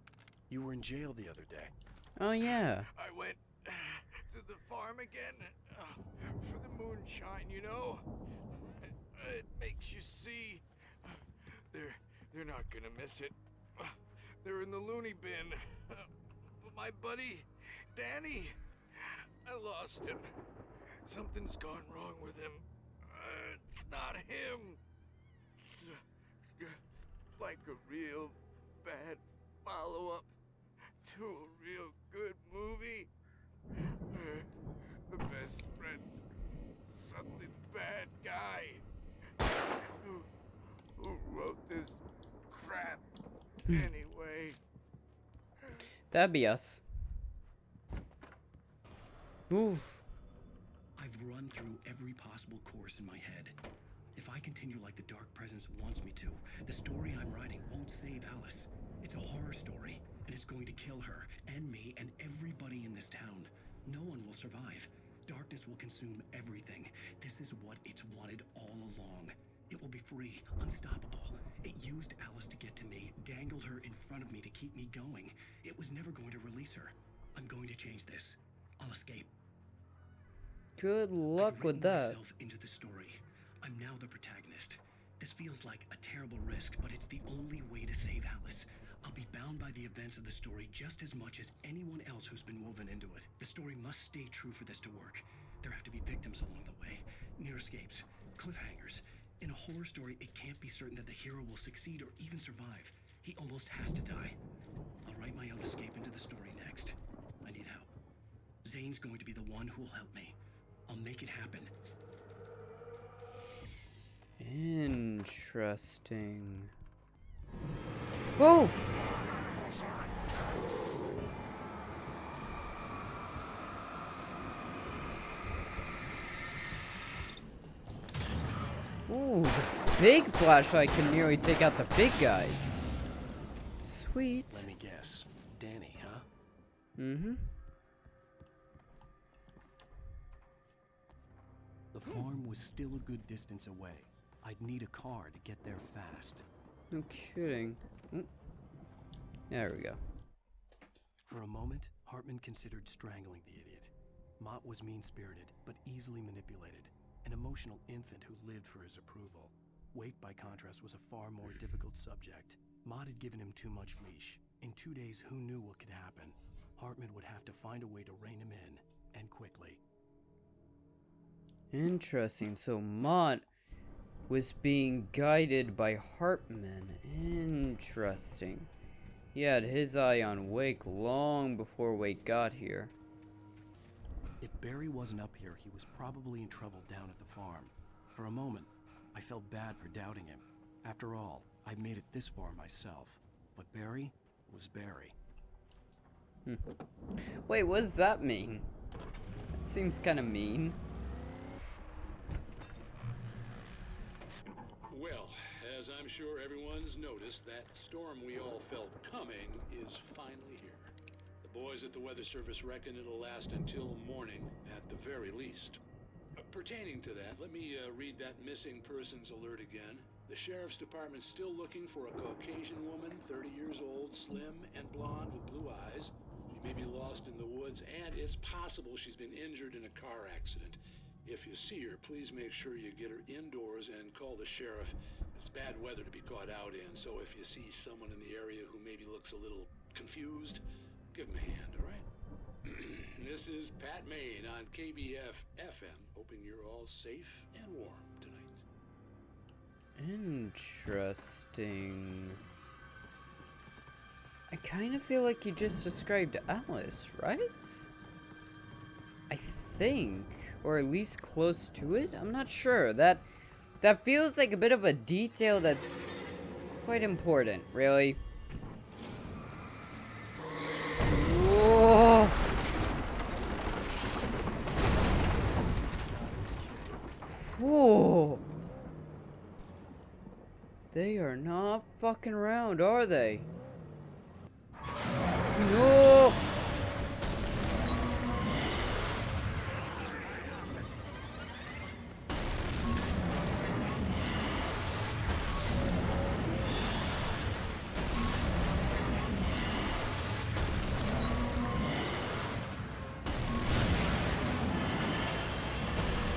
Speaker 3: You were in jail the other day.
Speaker 2: Oh, yeah.
Speaker 6: I went to the farm again for the moonshine, you know? It makes you see. They're not gonna miss it. They're in the loony bin. But my buddy, Danny, I lost him. Something's gone wrong with him. It's not him. Like a real bad follow-up to a real good movie. The best friend's suddenly the bad guy. Who wrote this crap anyway?
Speaker 2: That'd be us. Oof.
Speaker 3: I've run through every possible course in my head. If I continue like the Dark Presence wants me to, the story I'm writing won't save Alice. It's a horror story, and it's going to kill her, and me, and everybody in this town. No one will survive. Darkness will consume everything. This is what it's wanted all along. It will be free, unstoppable. It used Alice to get to me, dangled her in front of me to keep me going. It was never going to release her. I'm going to change this. I'll escape.
Speaker 2: Good luck
Speaker 3: I've
Speaker 2: with
Speaker 3: written
Speaker 2: that.
Speaker 3: myself into the story. I'm now the protagonist. This feels like a terrible risk, but it's the only way to save Alice. I'll be bound by the events of the story just as much as anyone else who's been woven into it. The story must stay true for this to work. There have to be victims along the way, near escapes, cliffhangers. In a horror story, it can't be certain that the hero will succeed or even survive. He almost has to die. I'll write my own escape into the story next. I need help. Zane's going to be the one who'll help me. I'll make it happen.
Speaker 2: Interesting. Whoa! Ooh. big flashlight can nearly take out the big guys. Sweet.
Speaker 3: Let me guess. Danny, huh?
Speaker 2: Mm-hmm.
Speaker 3: The farm was still a good distance away. I'd need a car to get there fast.
Speaker 2: No kidding. Mm. There we go.
Speaker 3: For a moment, Hartman considered strangling the idiot. Mott was mean-spirited, but easily manipulated. An emotional infant who lived for his approval. Wake, by contrast, was a far more difficult subject. Mott had given him too much leash. In 2 days, who knew what could happen? Hartman would have to find a way to rein him in, and quickly.
Speaker 2: Interesting. So Mott was being guided by Hartman. Interesting. He had his eye on Wake long before Wake got here.
Speaker 3: If Barry wasn't up here, he was probably in trouble down at the farm. For a moment, I felt bad for doubting him. After all, I made it this far myself. But Barry was Barry.
Speaker 2: Wait, what does that mean? That seems kind of mean.
Speaker 14: Well, as I'm sure everyone's noticed, that storm we all felt coming is finally here. The boys at the Weather Service reckon it'll last until morning at the very least. Pertaining to that, let me read that missing persons alert again. The Sheriff's Department's still looking for a Caucasian woman, 30 years old, slim and blonde with blue eyes. She may be lost in the woods, and it's possible she's been injured in a car accident. If you see her, please make sure you get her indoors and call the sheriff. It's bad weather to be caught out in, so if you see someone in the area who maybe looks a little confused, give him a hand, all right? This is Pat Maine on KBF FM, hoping you're all safe and warm tonight.
Speaker 2: Interesting. I kind of feel like you just described Alice, right? I think, or at least close to it. I'm not sure. That feels like a bit of a detail that's quite important, really. Whoa. Whoa. They are not fucking around, are they? No.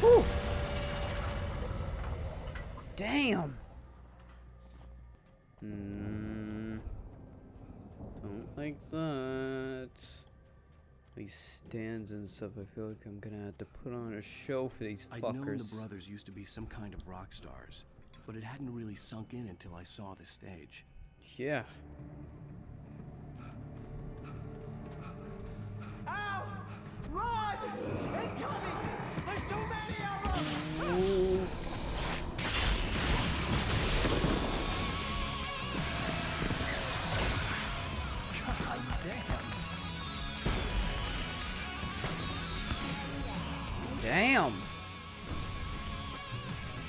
Speaker 2: Whew. Damn. Don't like that. These stands and stuff, I feel like I'm gonna have to put on a show for these fuckers.
Speaker 3: I'd known the brothers used to be some kind of rock stars, but it hadn't really sunk in until I saw the stage.
Speaker 2: Yeah.
Speaker 12: Ow! Run! Incoming! There's too many of them!
Speaker 2: Ooh.
Speaker 10: God damn.
Speaker 2: Damn.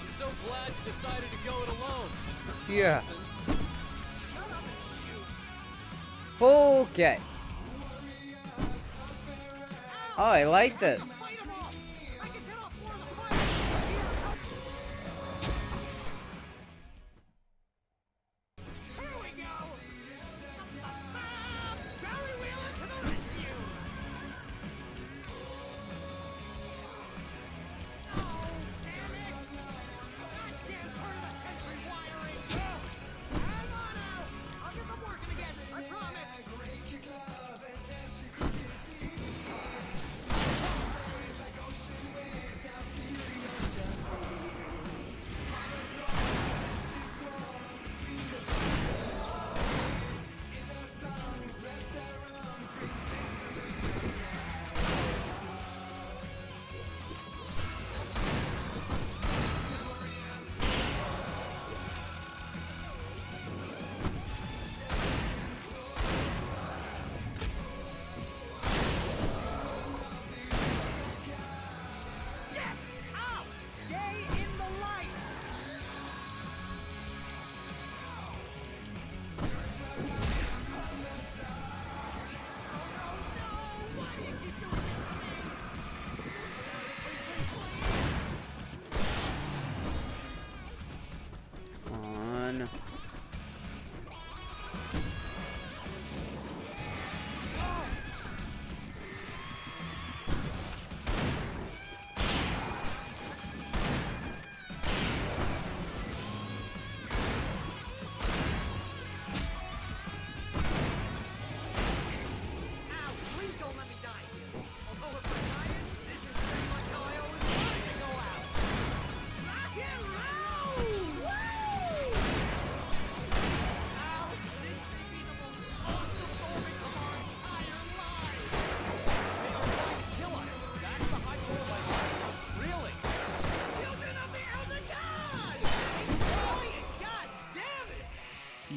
Speaker 15: I'm so glad you decided to go it alone, Mr.
Speaker 2: Yeah.
Speaker 15: Johnson. Shut up and shoot.
Speaker 2: Okay. Oh, I like this.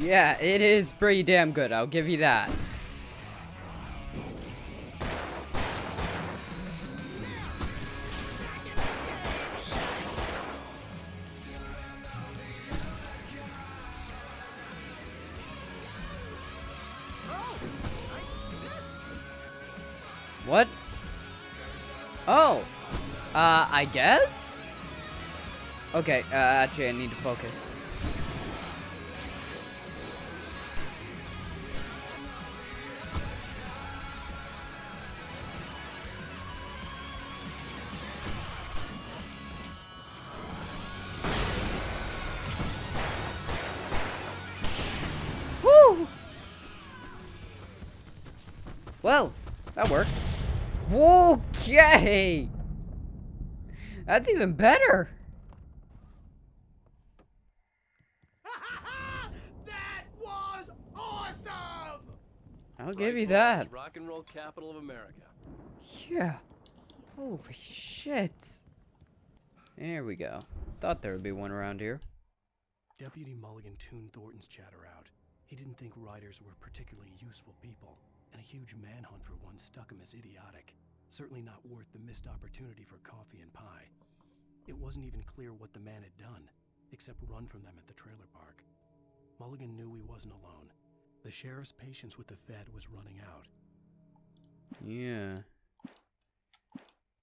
Speaker 2: Yeah, it is pretty damn good, I'll give you that. What? Oh! I guess? Okay, actually I need to focus. Woo! Well, that works. Okay! That's even better!
Speaker 15: That was awesome!
Speaker 2: I'll give you that.
Speaker 15: Rock and roll capital of America.
Speaker 2: Yeah. Holy shit. There we go. Thought there would be one around here.
Speaker 3: Deputy Mulligan tuned Thornton's chatter out. He didn't think riders were particularly useful people, and a huge manhunt for one struck him as idiotic. Certainly not worth the missed opportunity for coffee and pie. It wasn't even clear what the man had done, except run from them at the trailer park. Mulligan knew he wasn't alone. The sheriff's patience with the Fed was running out.
Speaker 2: Yeah.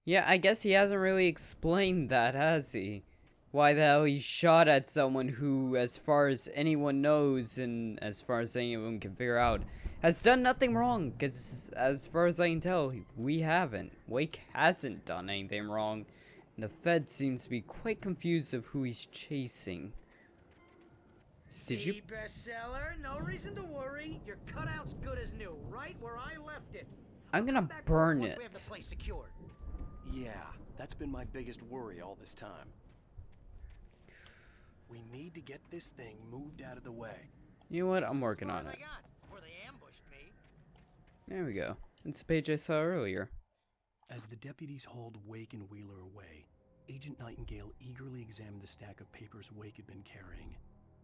Speaker 2: Yeah, I guess he hasn't really explained that, has he? Why the hell he shot at someone who, as far as anyone knows, and as far as anyone can figure out, has done nothing wrong. Because as far as I can tell, we haven't. Wake hasn't done anything wrong. And the Fed seems to be quite confused of who he's chasing. Did you?
Speaker 10: Bestseller, no reason to worry. Your cutout's good as new, right where I left it.
Speaker 2: I'm gonna burn it.
Speaker 10: We have the place secured.
Speaker 3: Yeah, that's been my biggest worry all this time. We need to get this thing moved out of the way.
Speaker 2: You know what? I'm working on it. There we go. It's the page I saw earlier.
Speaker 3: As the deputies hauled Wake and Wheeler away, Agent Nightingale eagerly examined the stack of papers Wake had been carrying.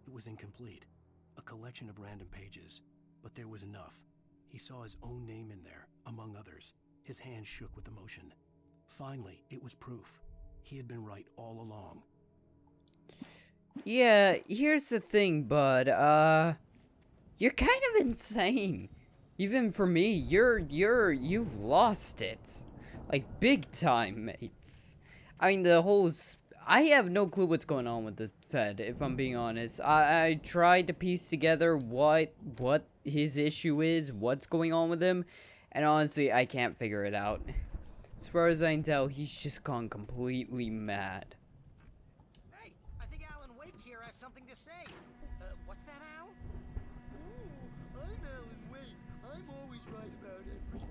Speaker 3: It was incomplete, a collection of random pages, but there was enough. He saw his own name in there, among others. His hand shook with emotion. Finally, it was proof. He had been right all along.
Speaker 2: Yeah, here's the thing, bud. You're kind of insane. Even for me, you've lost it. Like, big time, mates. I mean, I have no clue what's going on with the Fed, if I'm being honest. I tried to piece together what his issue is, what's going on with him, and honestly, I can't figure it out. As far as I can tell, he's just gone completely mad.
Speaker 10: Hey, I think Alan Wae here has something to say. What's that, Al?
Speaker 6: Oh, I'm Alan Wae. I'm always right about everything.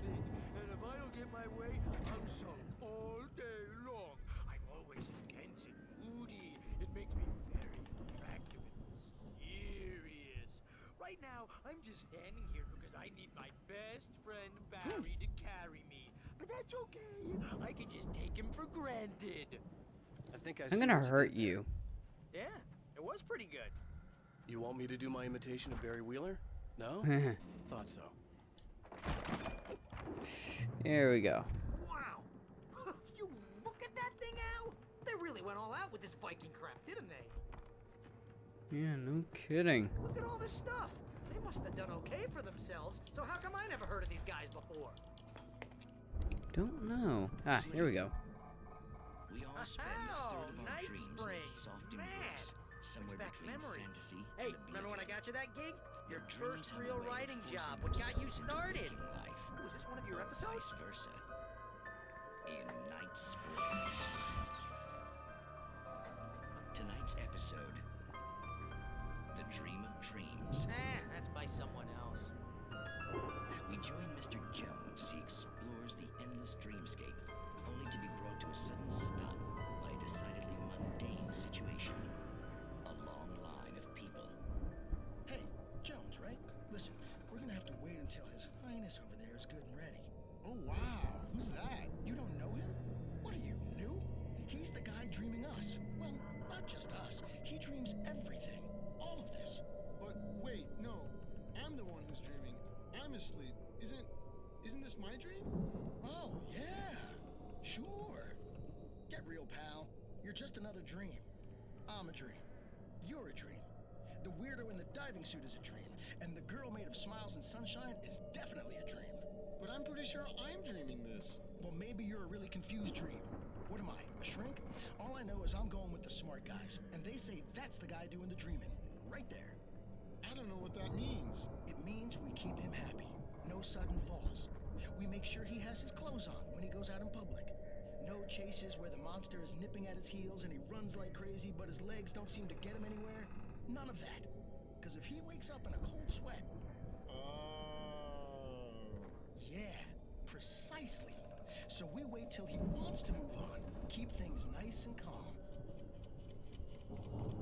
Speaker 6: And if I don't get my way, I'm sunk all day long. I'm always intense and moody. It makes me very attractive and mysterious. Right now, I'm just standing here because I need my best friend Barry to carry me. But that's okay. I can just take him for granted.
Speaker 3: I think
Speaker 2: I'm gonna hurt you.
Speaker 10: Yeah, it was pretty good.
Speaker 3: You want me to do my imitation of Barry Wheeler? No? Thought so.
Speaker 2: Here we go.
Speaker 10: Wow. You look at that thing, Al. They really went all out with this Viking crap, didn't they?
Speaker 2: Yeah, no kidding.
Speaker 10: Look at all this stuff. They must have done okay for themselves. So how come I never heard of these guys before?
Speaker 2: Don't know. Ah, here we go.
Speaker 16: We all spend a third of our
Speaker 10: Night
Speaker 16: dreams in
Speaker 10: Spring.
Speaker 16: that soft
Speaker 10: Man,
Speaker 16: embrace, somewhere
Speaker 10: brings back
Speaker 16: between
Speaker 10: memories.
Speaker 16: fantasy
Speaker 10: Hey,
Speaker 16: and
Speaker 10: remember when I got you that gig? Your
Speaker 16: dreams
Speaker 10: first
Speaker 16: have a
Speaker 10: real
Speaker 16: way of
Speaker 10: writing
Speaker 16: forcing
Speaker 10: job. What got you
Speaker 16: themselves into
Speaker 10: started?
Speaker 16: waking life,
Speaker 10: Was this one of your episodes?
Speaker 16: vice versa. In Night Springs. Tonight's episode, The Dream of Dreams.
Speaker 10: That's by someone else.
Speaker 16: We join Mr. Jones as he explores the endless dreamscape, only to be brought to a sudden stop by a decidedly mundane situation. A long line of people.
Speaker 9: Hey, Jones, right? Listen, we're gonna have to wait until His Highness over there is good and ready. Oh, wow. Who's that? You don't know him? What are you, new? He's the guy dreaming us. Well, not just us. He dreams everything. All of this. But wait. wait, no. I'm the one who's dreaming. I'm asleep. Isn't this my dream? Oh, yeah. Sure. Get real, pal. You're just another dream. I'm a dream. You're a dream. The weirdo in the diving suit is a dream, and the girl made of smiles and sunshine is definitely a dream. But I'm pretty sure I'm dreaming this. Well, maybe you're a really confused dream. What am I, a shrink? All I know is I'm going with the smart guys, and they say that's the guy doing the dreaming. Right there. I don't know what that means. It means we keep him happy. No sudden falls. We make sure he has his clothes on when he goes out in public. No chases where the monster is nipping at his heels and he runs like crazy, but his legs don't seem to get him anywhere. None of that. Because if he wakes up in a cold sweat... Oh. Yeah, precisely. So we wait till he wants to move on. Keep things nice and calm.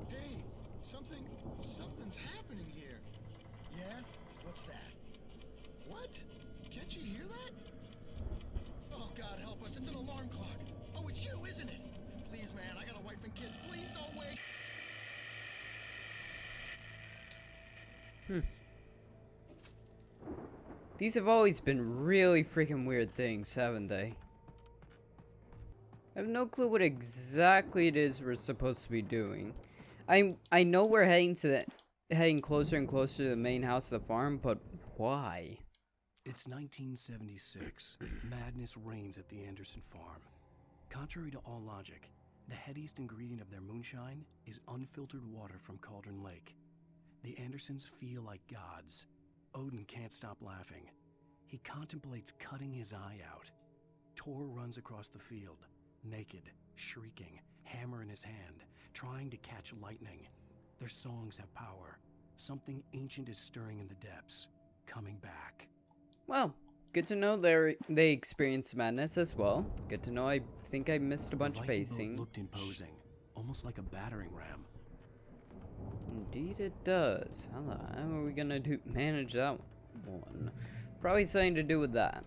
Speaker 9: Hey, something's happening here. Yeah? What's that? What? Can't you hear that? Oh, God help us, it's an alarm clock. Oh, it's you, isn't it? Please, man, I got a wife and kids. Please don't wait.
Speaker 2: These have always been really freaking weird things, haven't they? I have no clue what exactly it is we're supposed to be doing. I know we're heading closer and closer to the main house of the farm, but why?
Speaker 3: It's 1976. Madness reigns at the Anderson farm. Contrary to all logic, the headiest ingredient of their moonshine is unfiltered water from Cauldron Lake. The Andersons feel like gods. Odin can't stop laughing. He contemplates cutting his eye out. Tor runs across the field, naked, shrieking, hammer in his hand, trying to catch lightning. Their songs have power. Something ancient is stirring in the depths, coming back.
Speaker 2: Well, good to know they experience madness as well. Good to know. I think I missed a bunch of pacing.
Speaker 3: Looked imposing, almost like a battering ram.
Speaker 2: Indeed it does. How are we gonna manage that one? Probably something to do with that.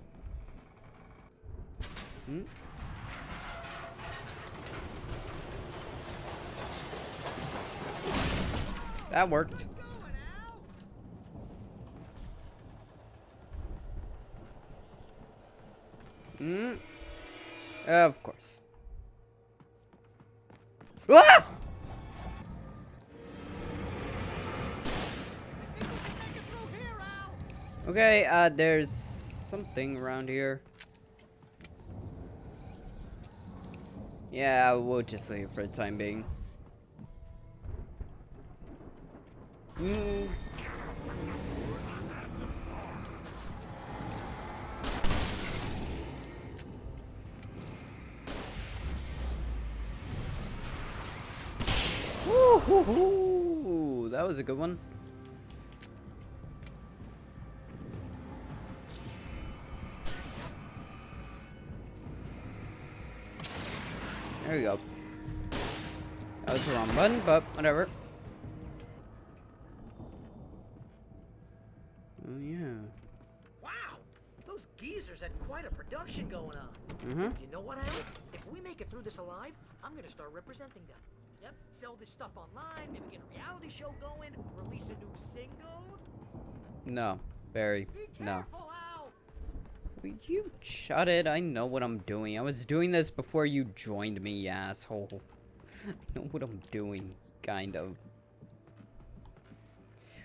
Speaker 2: That worked. Of course. Ah! Okay, there's something around here. Yeah, we'll just leave for the time being. Woo-hoo-hoo! That was a good one. There we go. That was the wrong button, but whatever. Oh yeah.
Speaker 10: Wow, those geezers had quite a production going on. You know what, Alan? If we make it through this alive, I'm gonna start representing them. Yep, sell this stuff online, maybe get a reality show going, release a new single.
Speaker 2: No, Barry. No. Will you shut it? I know what I'm doing. I was doing this before you joined me, you asshole. I know what I'm doing, kind of.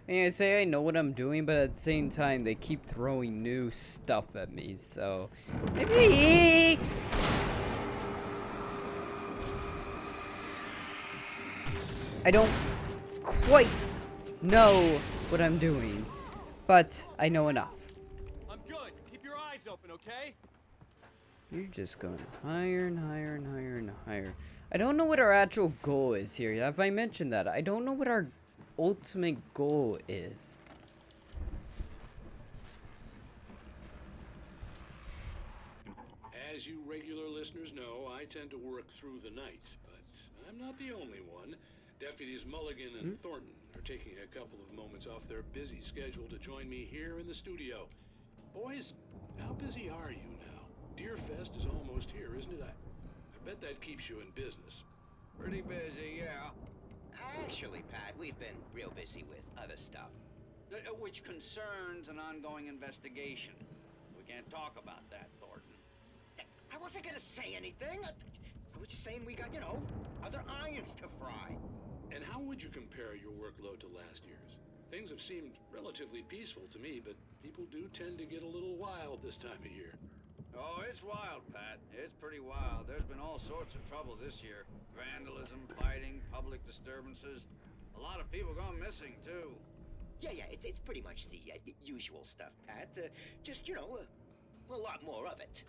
Speaker 2: I say I know what I'm doing, but at the same time, they keep throwing new stuff at me, so... Maybe... I don't quite know what I'm doing, but I know enough.
Speaker 15: I'm good. Keep your eyes open, okay?
Speaker 2: You're just going higher and higher and higher and higher. I don't know what our actual goal is here. Have I mentioned that? I don't know what our ultimate goal is.
Speaker 14: As you regular listeners know, I tend to work through the night, but I'm not the only one. Deputies Mulligan and Thornton are taking a couple of moments off their busy schedule to join me here in the studio. Boys, how busy are you now? Deerfest is almost here, isn't it? I bet that keeps you in business.
Speaker 17: Pretty busy, yeah. Actually, Pat, we've been real busy with other stuff. which concerns an ongoing investigation. We can't talk about that, Thornton.
Speaker 18: I wasn't gonna say anything. I was just saying we got, other irons to fry.
Speaker 14: And how would you compare your workload to last year's? Things have seemed relatively peaceful to me, but people do tend to get a little wild this time of year.
Speaker 17: Oh, it's wild, Pat. It's pretty wild. There's been all sorts of trouble this year. Vandalism, fighting, public disturbances. A lot of people gone missing, too.
Speaker 18: Yeah, it's pretty much the usual stuff, Pat. Just, a lot more of it.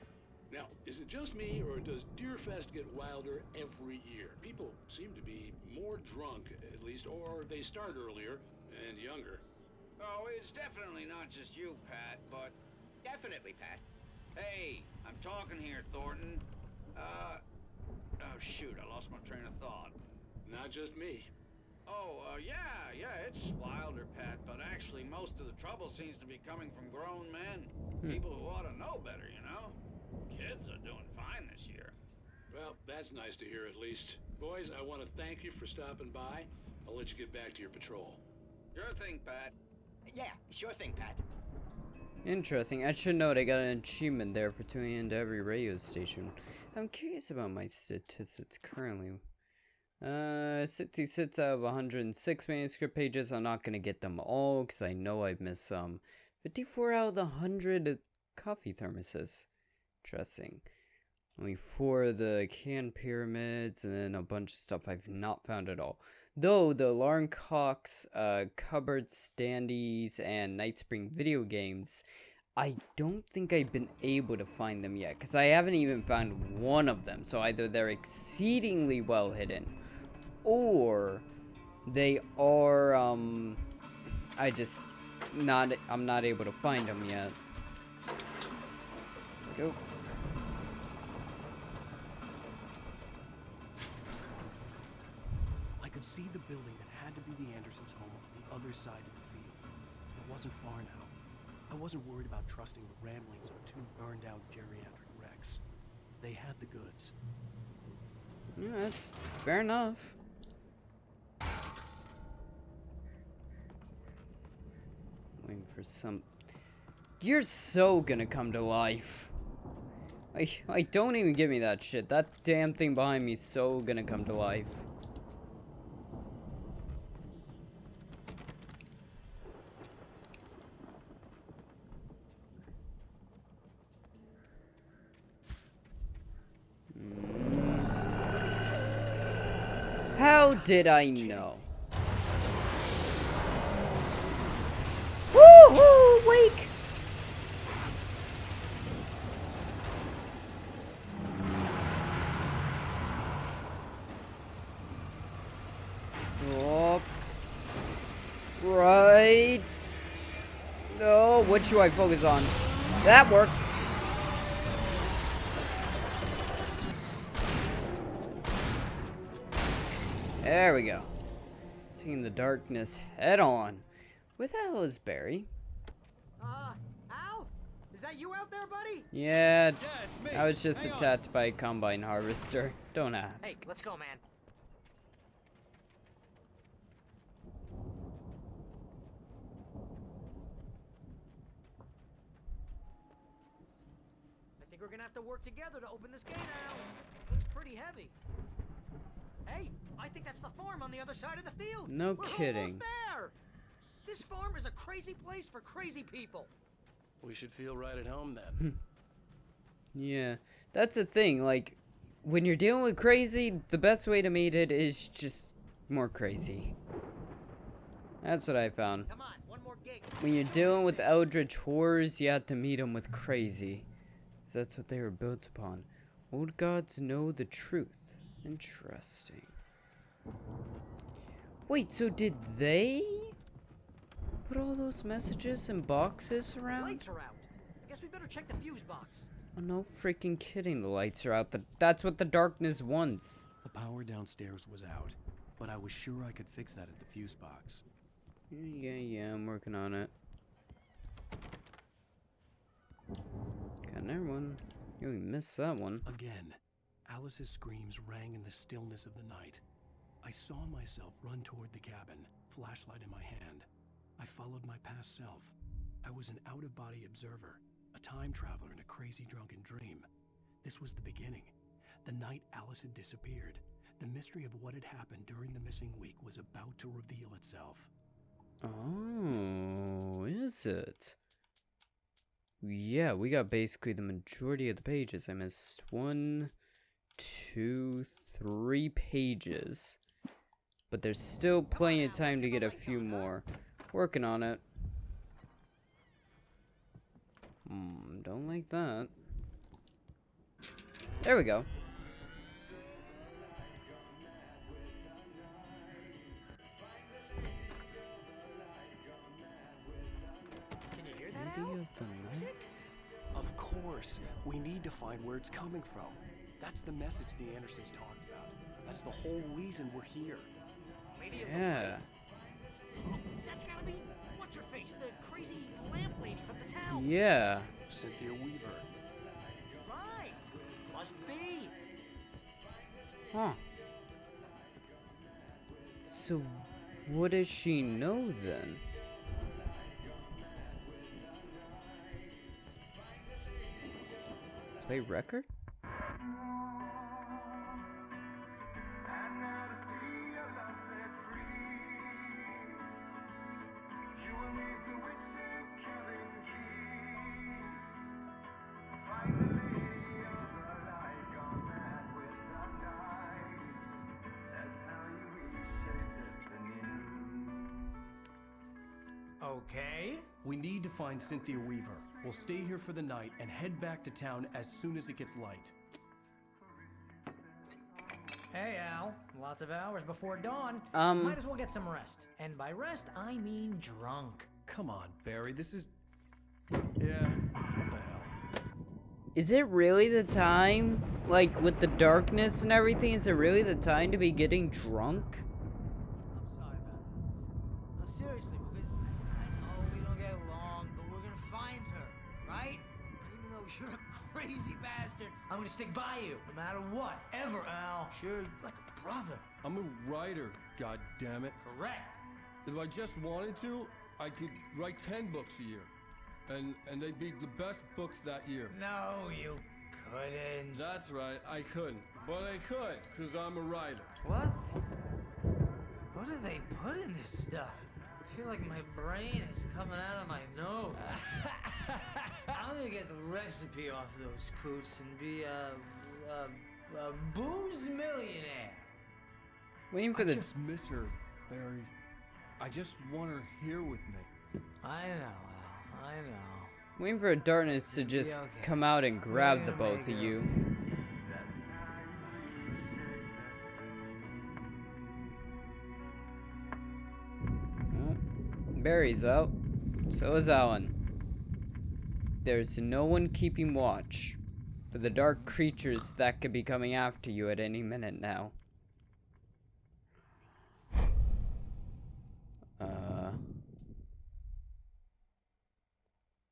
Speaker 14: Now, is it just me, or does Deerfest get wilder every year? People seem to be more drunk, at least, or they start earlier and younger.
Speaker 17: Oh, it's definitely not just you, Pat, but...
Speaker 18: Definitely, Pat.
Speaker 17: Hey, I'm talking here, Thornton. Oh, shoot, I lost my train of thought.
Speaker 14: Not just me.
Speaker 17: Oh, yeah, it's wilder, Pat, but actually most of the trouble seems to be coming from grown men. People who ought to know better, Kids are doing fine this year.
Speaker 14: Well, that's nice to hear at least. Boys, I want to thank you for stopping by. I'll let you get back to your patrol.
Speaker 17: Sure thing, Pat.
Speaker 18: Yeah, sure thing, Pat.
Speaker 2: Interesting. I should note I got an achievement there for tuning into every radio station. I'm curious about my statistics currently. 66 out of 106 manuscript pages. I'm not gonna get them all because I know I've missed some. 54 out of the 100 coffee thermoses. Interesting. Only 4 of the canned pyramids, and then a bunch of stuff I've not found at all. Though the Lauren Cox cupboard standees and Night Spring video games, I don't think I've been able to find them yet, because I haven't even found one of them. So either they're exceedingly well hidden, or they are I'm not able to find them yet. Go.
Speaker 3: I could see the building that had to be the Andersons' home on the other side of the field. It wasn't far now. I wasn't worried about trusting the ramblings of 2 burned-out geriatric wrecks. They had the goods.
Speaker 2: Yeah, that's fair enough. Waiting for some... You're so gonna come to life. Like, don't even give me that shit. That damn thing behind me is so gonna come to life. How did I know? Woohoo! Wake! Drop. Right. No, what should I focus on? That works. There we go. Taking the darkness head on. Where the hell is Barry?
Speaker 10: Al? Is that you out there, buddy?
Speaker 2: Yeah,
Speaker 15: it's me.
Speaker 2: I was just
Speaker 15: Hang on.
Speaker 2: attacked by a combine harvester. Don't ask.
Speaker 10: Hey, let's go, man. I think we're gonna have to work together to open this gate, Al. Looks pretty heavy. Hey, I think that's the farm on the other side of the field.
Speaker 2: No
Speaker 10: We're
Speaker 2: kidding.
Speaker 10: almost there. This farm is a crazy place for crazy people.
Speaker 3: We should feel right at home then.
Speaker 2: Yeah, that's the thing. Like, when you're dealing with crazy, the best way to meet it is just more crazy. That's what I found.
Speaker 10: Come on, one more gate.
Speaker 2: When you're dealing with eldritch horrors, you have to meet them with crazy. 'Cause that's what they were built upon. Old gods know the truth. Interesting. Wait, so did they put all those messages in boxes around?
Speaker 10: Lights are out. I guess we better check the fuse box.
Speaker 2: Oh, no freaking kidding, the lights are out. That's what the darkness wants.
Speaker 3: The power downstairs was out, but I was sure I could fix that at the fuse box.
Speaker 2: Yeah, I'm working on it. Got another one. You missed that one.
Speaker 3: Again, Alice's screams rang in the stillness of the night. I saw myself run toward the cabin, flashlight in my hand. I followed my past self. I was an out-of-body observer, a time traveler in a crazy drunken dream. This was the beginning. The night Alice had disappeared. The mystery of what had happened during the missing week was about to reveal itself.
Speaker 2: Oh, is it? Yeah, we got basically the majority of the pages. I missed 1, 2, 3 pages. But there's still plenty of time to get a few more. Working on it. Don't like that. There we go.
Speaker 8: Can you hear that, Al? Music?
Speaker 3: Of course. We need to find where it's coming from. That's the message the Andersons talked about. That's the whole reason we're here.
Speaker 8: Lady of the Light? Oh, that's gotta be what's her face, the crazy lamp lady from the town.
Speaker 2: Yeah.
Speaker 3: Cynthia Weaver.
Speaker 8: Right. Must be.
Speaker 2: Huh. So, what does she know then? Play record?
Speaker 10: Okay.
Speaker 3: We need to find Cynthia Weaver. We'll stay here for the night and head back to town as soon as it gets light.
Speaker 10: Hey, Al. Lots of hours before dawn. Might as well get some rest. And by rest, I mean drunk.
Speaker 3: Come on, Barry. This is... Yeah, what the hell?
Speaker 2: Is it really the time? Like, with the darkness and everything, is it really the time to be getting drunk?
Speaker 8: I'm sorry about this. No, seriously, because I know we don't get along, but we're gonna find her, right? Even though you're a crazy bastard, I'm gonna stick by you, no matter what, ever, Al. Sure, like a brother.
Speaker 19: I'm a writer, goddammit.
Speaker 8: Correct.
Speaker 19: If I just wanted to, I could write 10 books a year. And they'd be the best books that year.
Speaker 8: No, you couldn't.
Speaker 19: That's right, I couldn't. But I could, because I'm a writer.
Speaker 8: What? What do they put in this stuff? I feel like my brain is coming out of my nose. I'm gonna get the recipe off those coots and be a booze millionaire.
Speaker 2: Waiting for
Speaker 19: I just miss her, Barry. I just want her here with me.
Speaker 8: I know, Al. I know.
Speaker 2: Waiting for darkness to just come out and grab the both of you. Well, Barry's out. So is Alan. There's no one keeping watch for the dark creatures that could be coming after you at any minute now.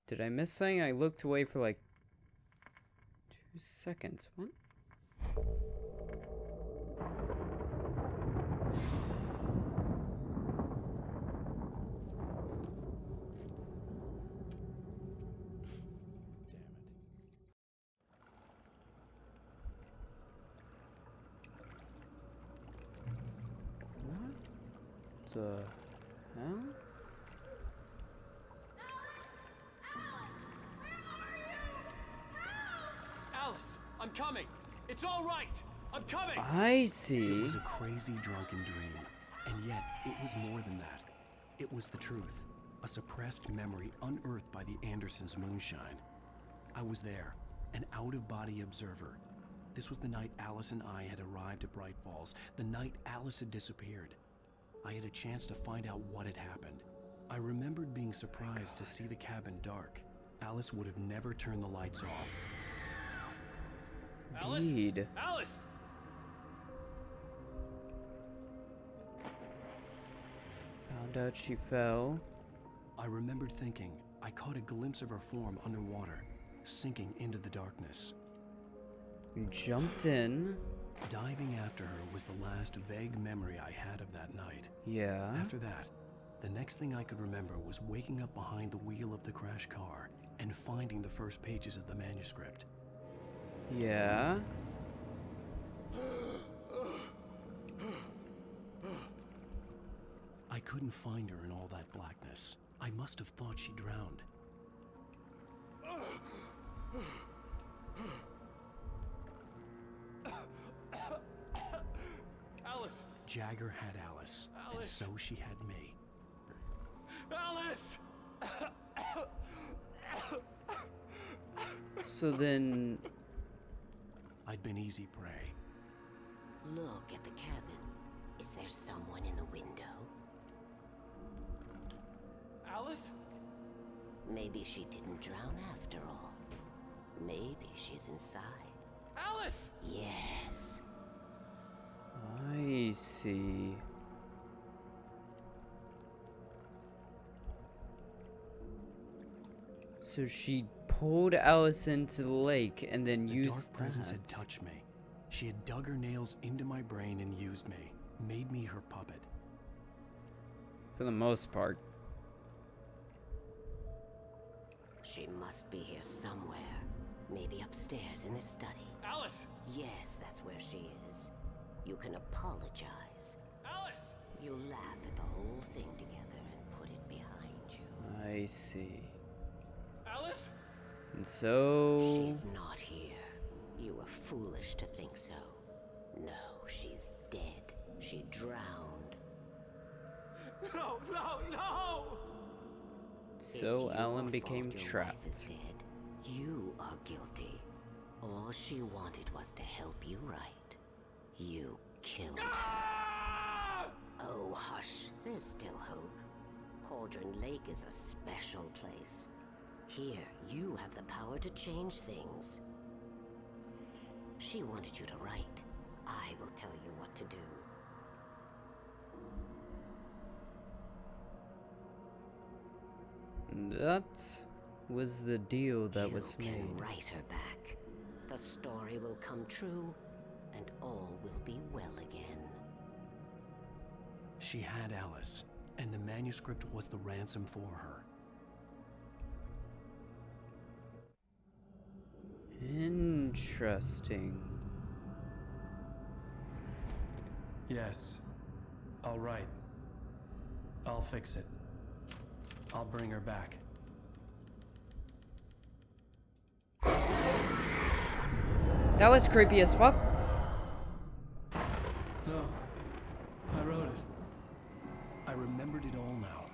Speaker 2: Did I miss something? I looked away for like 2 seconds. What? What the hell?
Speaker 15: Alice, I'm coming. It's all right. I'm coming.
Speaker 2: I see.
Speaker 3: It was a crazy drunken dream, and yet it was more than that. It was the truth, a suppressed memory unearthed by the Andersons' moonshine. I was there, an out-of-body observer. This was the night Alice and I had arrived at Bright Falls, the night Alice had disappeared. I had a chance to find out what had happened. I remembered being surprised to see the cabin dark. Alice would have never turned the lights off.
Speaker 15: Alice?
Speaker 2: Indeed.
Speaker 15: Alice!
Speaker 2: Found out she fell.
Speaker 3: I remembered thinking I caught a glimpse of her form underwater, sinking into the darkness.
Speaker 2: You jumped in.
Speaker 3: Diving after her was the last vague memory I had of that night.
Speaker 2: Yeah.
Speaker 3: After that, The next thing I could remember was waking up behind the wheel of the crash car and finding the first pages of the manuscript.
Speaker 2: Yeah?
Speaker 3: I couldn't find her in all that blackness. I must have thought she drowned.
Speaker 15: Alice!
Speaker 3: Jagger had Alice, and so she had me.
Speaker 15: Alice!
Speaker 2: So then...
Speaker 3: I'd been easy prey.
Speaker 20: Look at the cabin. Is there someone in the window?
Speaker 15: Alice?
Speaker 20: Maybe she didn't drown after all. Maybe she's inside.
Speaker 15: Alice!
Speaker 20: Yes.
Speaker 2: I see. So she pulled Alice into the lake and then used
Speaker 3: The dark presence had touched me. She had dug her nails into my brain and used me. Made me her puppet.
Speaker 2: For the most part.
Speaker 20: She must be here somewhere. Maybe upstairs in the study.
Speaker 15: Alice!
Speaker 20: Yes, that's where she is. You can apologize.
Speaker 15: Alice!
Speaker 20: You laugh at the whole thing together and put it behind you.
Speaker 2: I see.
Speaker 15: Alice?
Speaker 2: And so...
Speaker 20: She's not here. You were foolish to think so. No, she's dead. She drowned.
Speaker 15: No, no, no!
Speaker 2: So Alan became
Speaker 20: Your
Speaker 2: trapped.
Speaker 20: wife is dead. You are guilty. All she wanted was to help you right. You killed her. Oh, hush. There's still hope. Cauldron Lake is a special place. Here, you have the power to change things. She wanted you to write. I will tell you what to do.
Speaker 2: That was the deal that was
Speaker 20: You
Speaker 2: made.
Speaker 20: can write her back. The story will come true, and all will be well again.
Speaker 3: She had Alice, and the manuscript was the ransom for her.
Speaker 2: Interesting.
Speaker 3: Yes. All right. I'll fix it. I'll bring her back.
Speaker 2: That was creepy as fuck.
Speaker 3: No. I wrote it. I remembered it all now.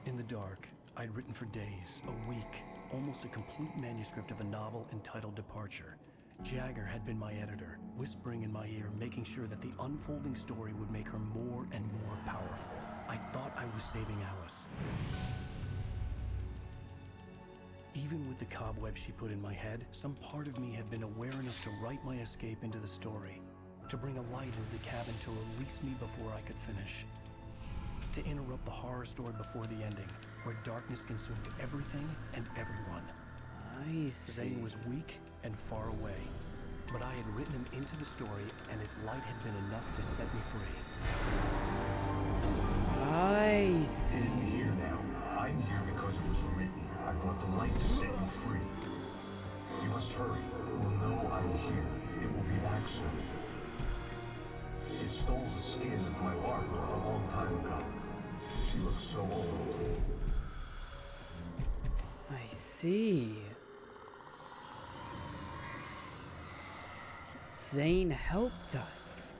Speaker 3: In the dark, I'd written for days, a week, almost a complete manuscript of a novel entitled Departure. Jagger had been my editor, whispering in my ear, making sure that the unfolding story would make her more and more powerful. I thought I was saving Alice. Even with the cobwebs she put in my head, some part of me had been aware enough to write my escape into the story, to bring a light into the cabin to release me before I could finish, to interrupt the horror story before the ending, where darkness consumed everything and everyone.
Speaker 2: I see.
Speaker 3: Zane was weak and far away, but I had written him into the story, and his light had been enough to set me free.
Speaker 2: I see.
Speaker 13: It isn't here now. I'm here because it was written. I brought the light to set you free. You must hurry. We'll know I'm here. It will be back soon. It stole the skin of my art a long time ago. She looks so old.
Speaker 2: I see. Zane helped us.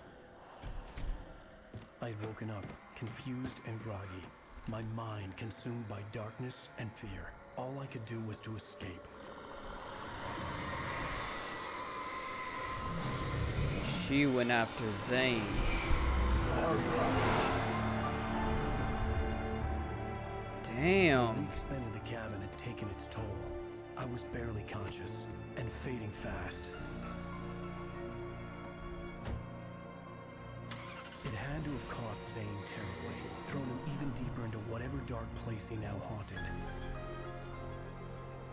Speaker 3: I'd woken up, confused and groggy, my mind consumed by darkness and fear. All I could do was to escape.
Speaker 2: She went after Zane. Damn.
Speaker 3: The week spent in the cabin had taken its toll. I was barely conscious and fading fast. It had to have cost Zane terribly, thrown him even deeper into whatever dark place he now haunted.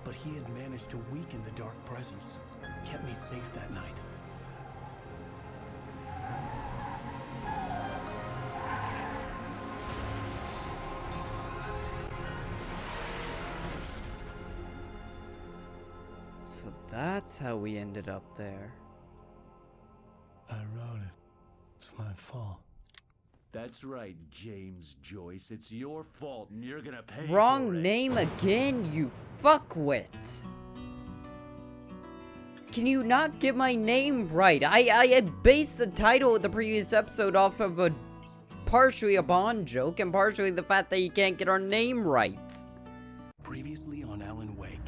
Speaker 3: But he had managed to weaken the dark presence, kept me safe that night.
Speaker 2: So that's how we ended up there.
Speaker 3: I wrote it. It's my fault.
Speaker 21: That's right, James Joyce. It's your fault, and you're gonna pay
Speaker 2: Wrong
Speaker 21: for it.
Speaker 2: name again, you fuckwit. Can you not get my name right? I based the title of the previous episode off of partially a Bond joke and partially the fact that you can't get our name right.
Speaker 3: Previously on Alan Wake.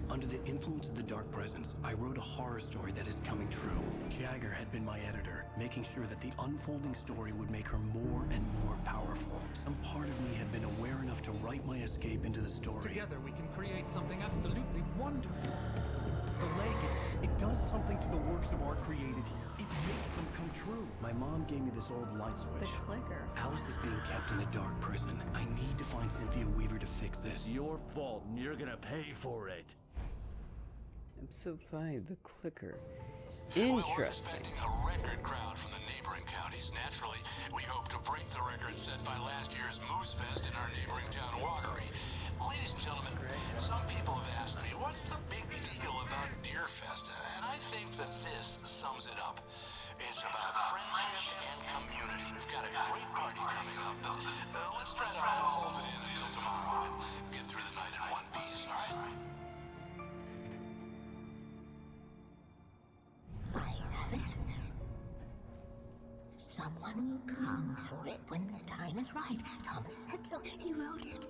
Speaker 3: Under the influence of the dark presence, I wrote a horror story that is coming true. Jagger had been my editor, making sure that the unfolding story would make her more and more powerful. Some part of me had been aware enough to write my escape into the story.
Speaker 15: Together we can create something absolutely wonderful.
Speaker 3: The lake, it does something to the works of art created here. It makes them come true. My mom gave me this old light switch.
Speaker 11: The clicker.
Speaker 3: Alice is being kept in a dark prison. I need to find Cynthia Weaver to fix this.
Speaker 21: It's your fault, and you're gonna pay for it.
Speaker 2: Episode 5, the clicker.
Speaker 22: Well, we're
Speaker 2: Interesting.
Speaker 22: expecting a record crowd from the neighboring counties. Naturally, we hope to break the record set by last year's Moose Fest in our neighboring town, Watery. Ladies and gentlemen, some people have asked me, what's the big deal about Deer Fest? And I think that this sums it up. It's about friendship and community. We've got a great party coming up. Let's try to hold it in until tomorrow and get through the night in one piece, all right?
Speaker 23: Someone will come for it when the time is right. Thomas said so. He wrote it.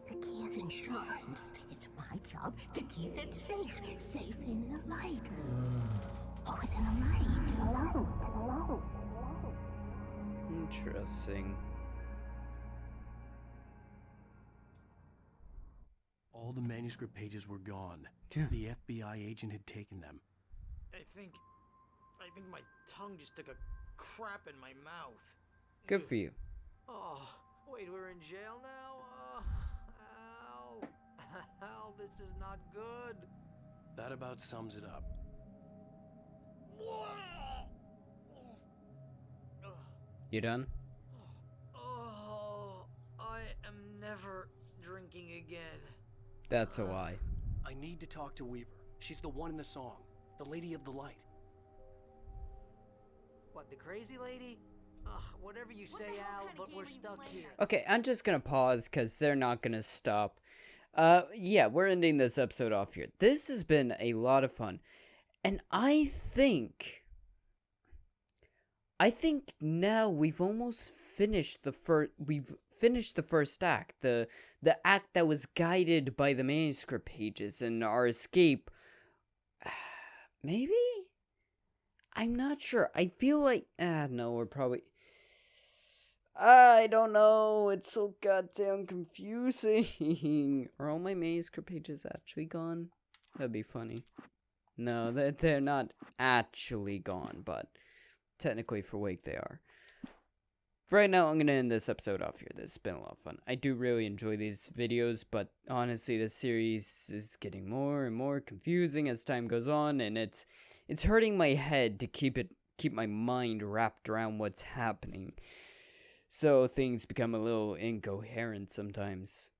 Speaker 23: The key is insurance. It's my job to keep it safe. Safe in the light. Always in the light.
Speaker 2: Interesting.
Speaker 3: All the manuscript pages were gone.
Speaker 2: Yeah.
Speaker 3: The FBI agent had taken them.
Speaker 8: I think my tongue just took a crap in my mouth.
Speaker 2: Good for you.
Speaker 8: Oh, wait, we're in jail now? Ow. Ow, this is not good.
Speaker 3: That about sums it up.
Speaker 2: You done?
Speaker 8: Oh, I am never drinking again.
Speaker 2: That's a lie.
Speaker 3: I need to talk to Weaver. She's the one in the song. The Lady of the Light.
Speaker 8: What, the crazy lady? Ugh, whatever you say, Al, but we're stuck here.
Speaker 2: Okay, I'm just gonna pause because they're not gonna stop. Yeah, we're ending this episode off here. This has been a lot of fun. And I think now we've almost finished the first act. The act that was guided by the manuscript pages and our escape. Maybe? I'm not sure. I feel like no, we're probably I don't know. It's so goddamn confusing. Are all my manuscript pages actually gone? That'd be funny. No, they're not actually gone, but technically for Wake they are. For right now, I'm going to end this episode off here. This has been a lot of fun. I do really enjoy these videos, but honestly, this series is getting more and more confusing as time goes on, and it's hurting my head to keep my mind wrapped around what's happening. So things become a little incoherent sometimes.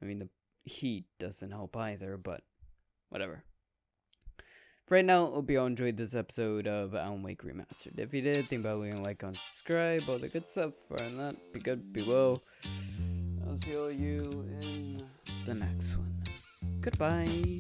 Speaker 2: I mean, the heat doesn't help either, but whatever. For right now, hope you all enjoyed this episode of Alan Wake Remastered. If you did, think about leaving a like, comment, subscribe, all the good stuff. Other than that, be good, be well. I'll see all you in the next one. Goodbye.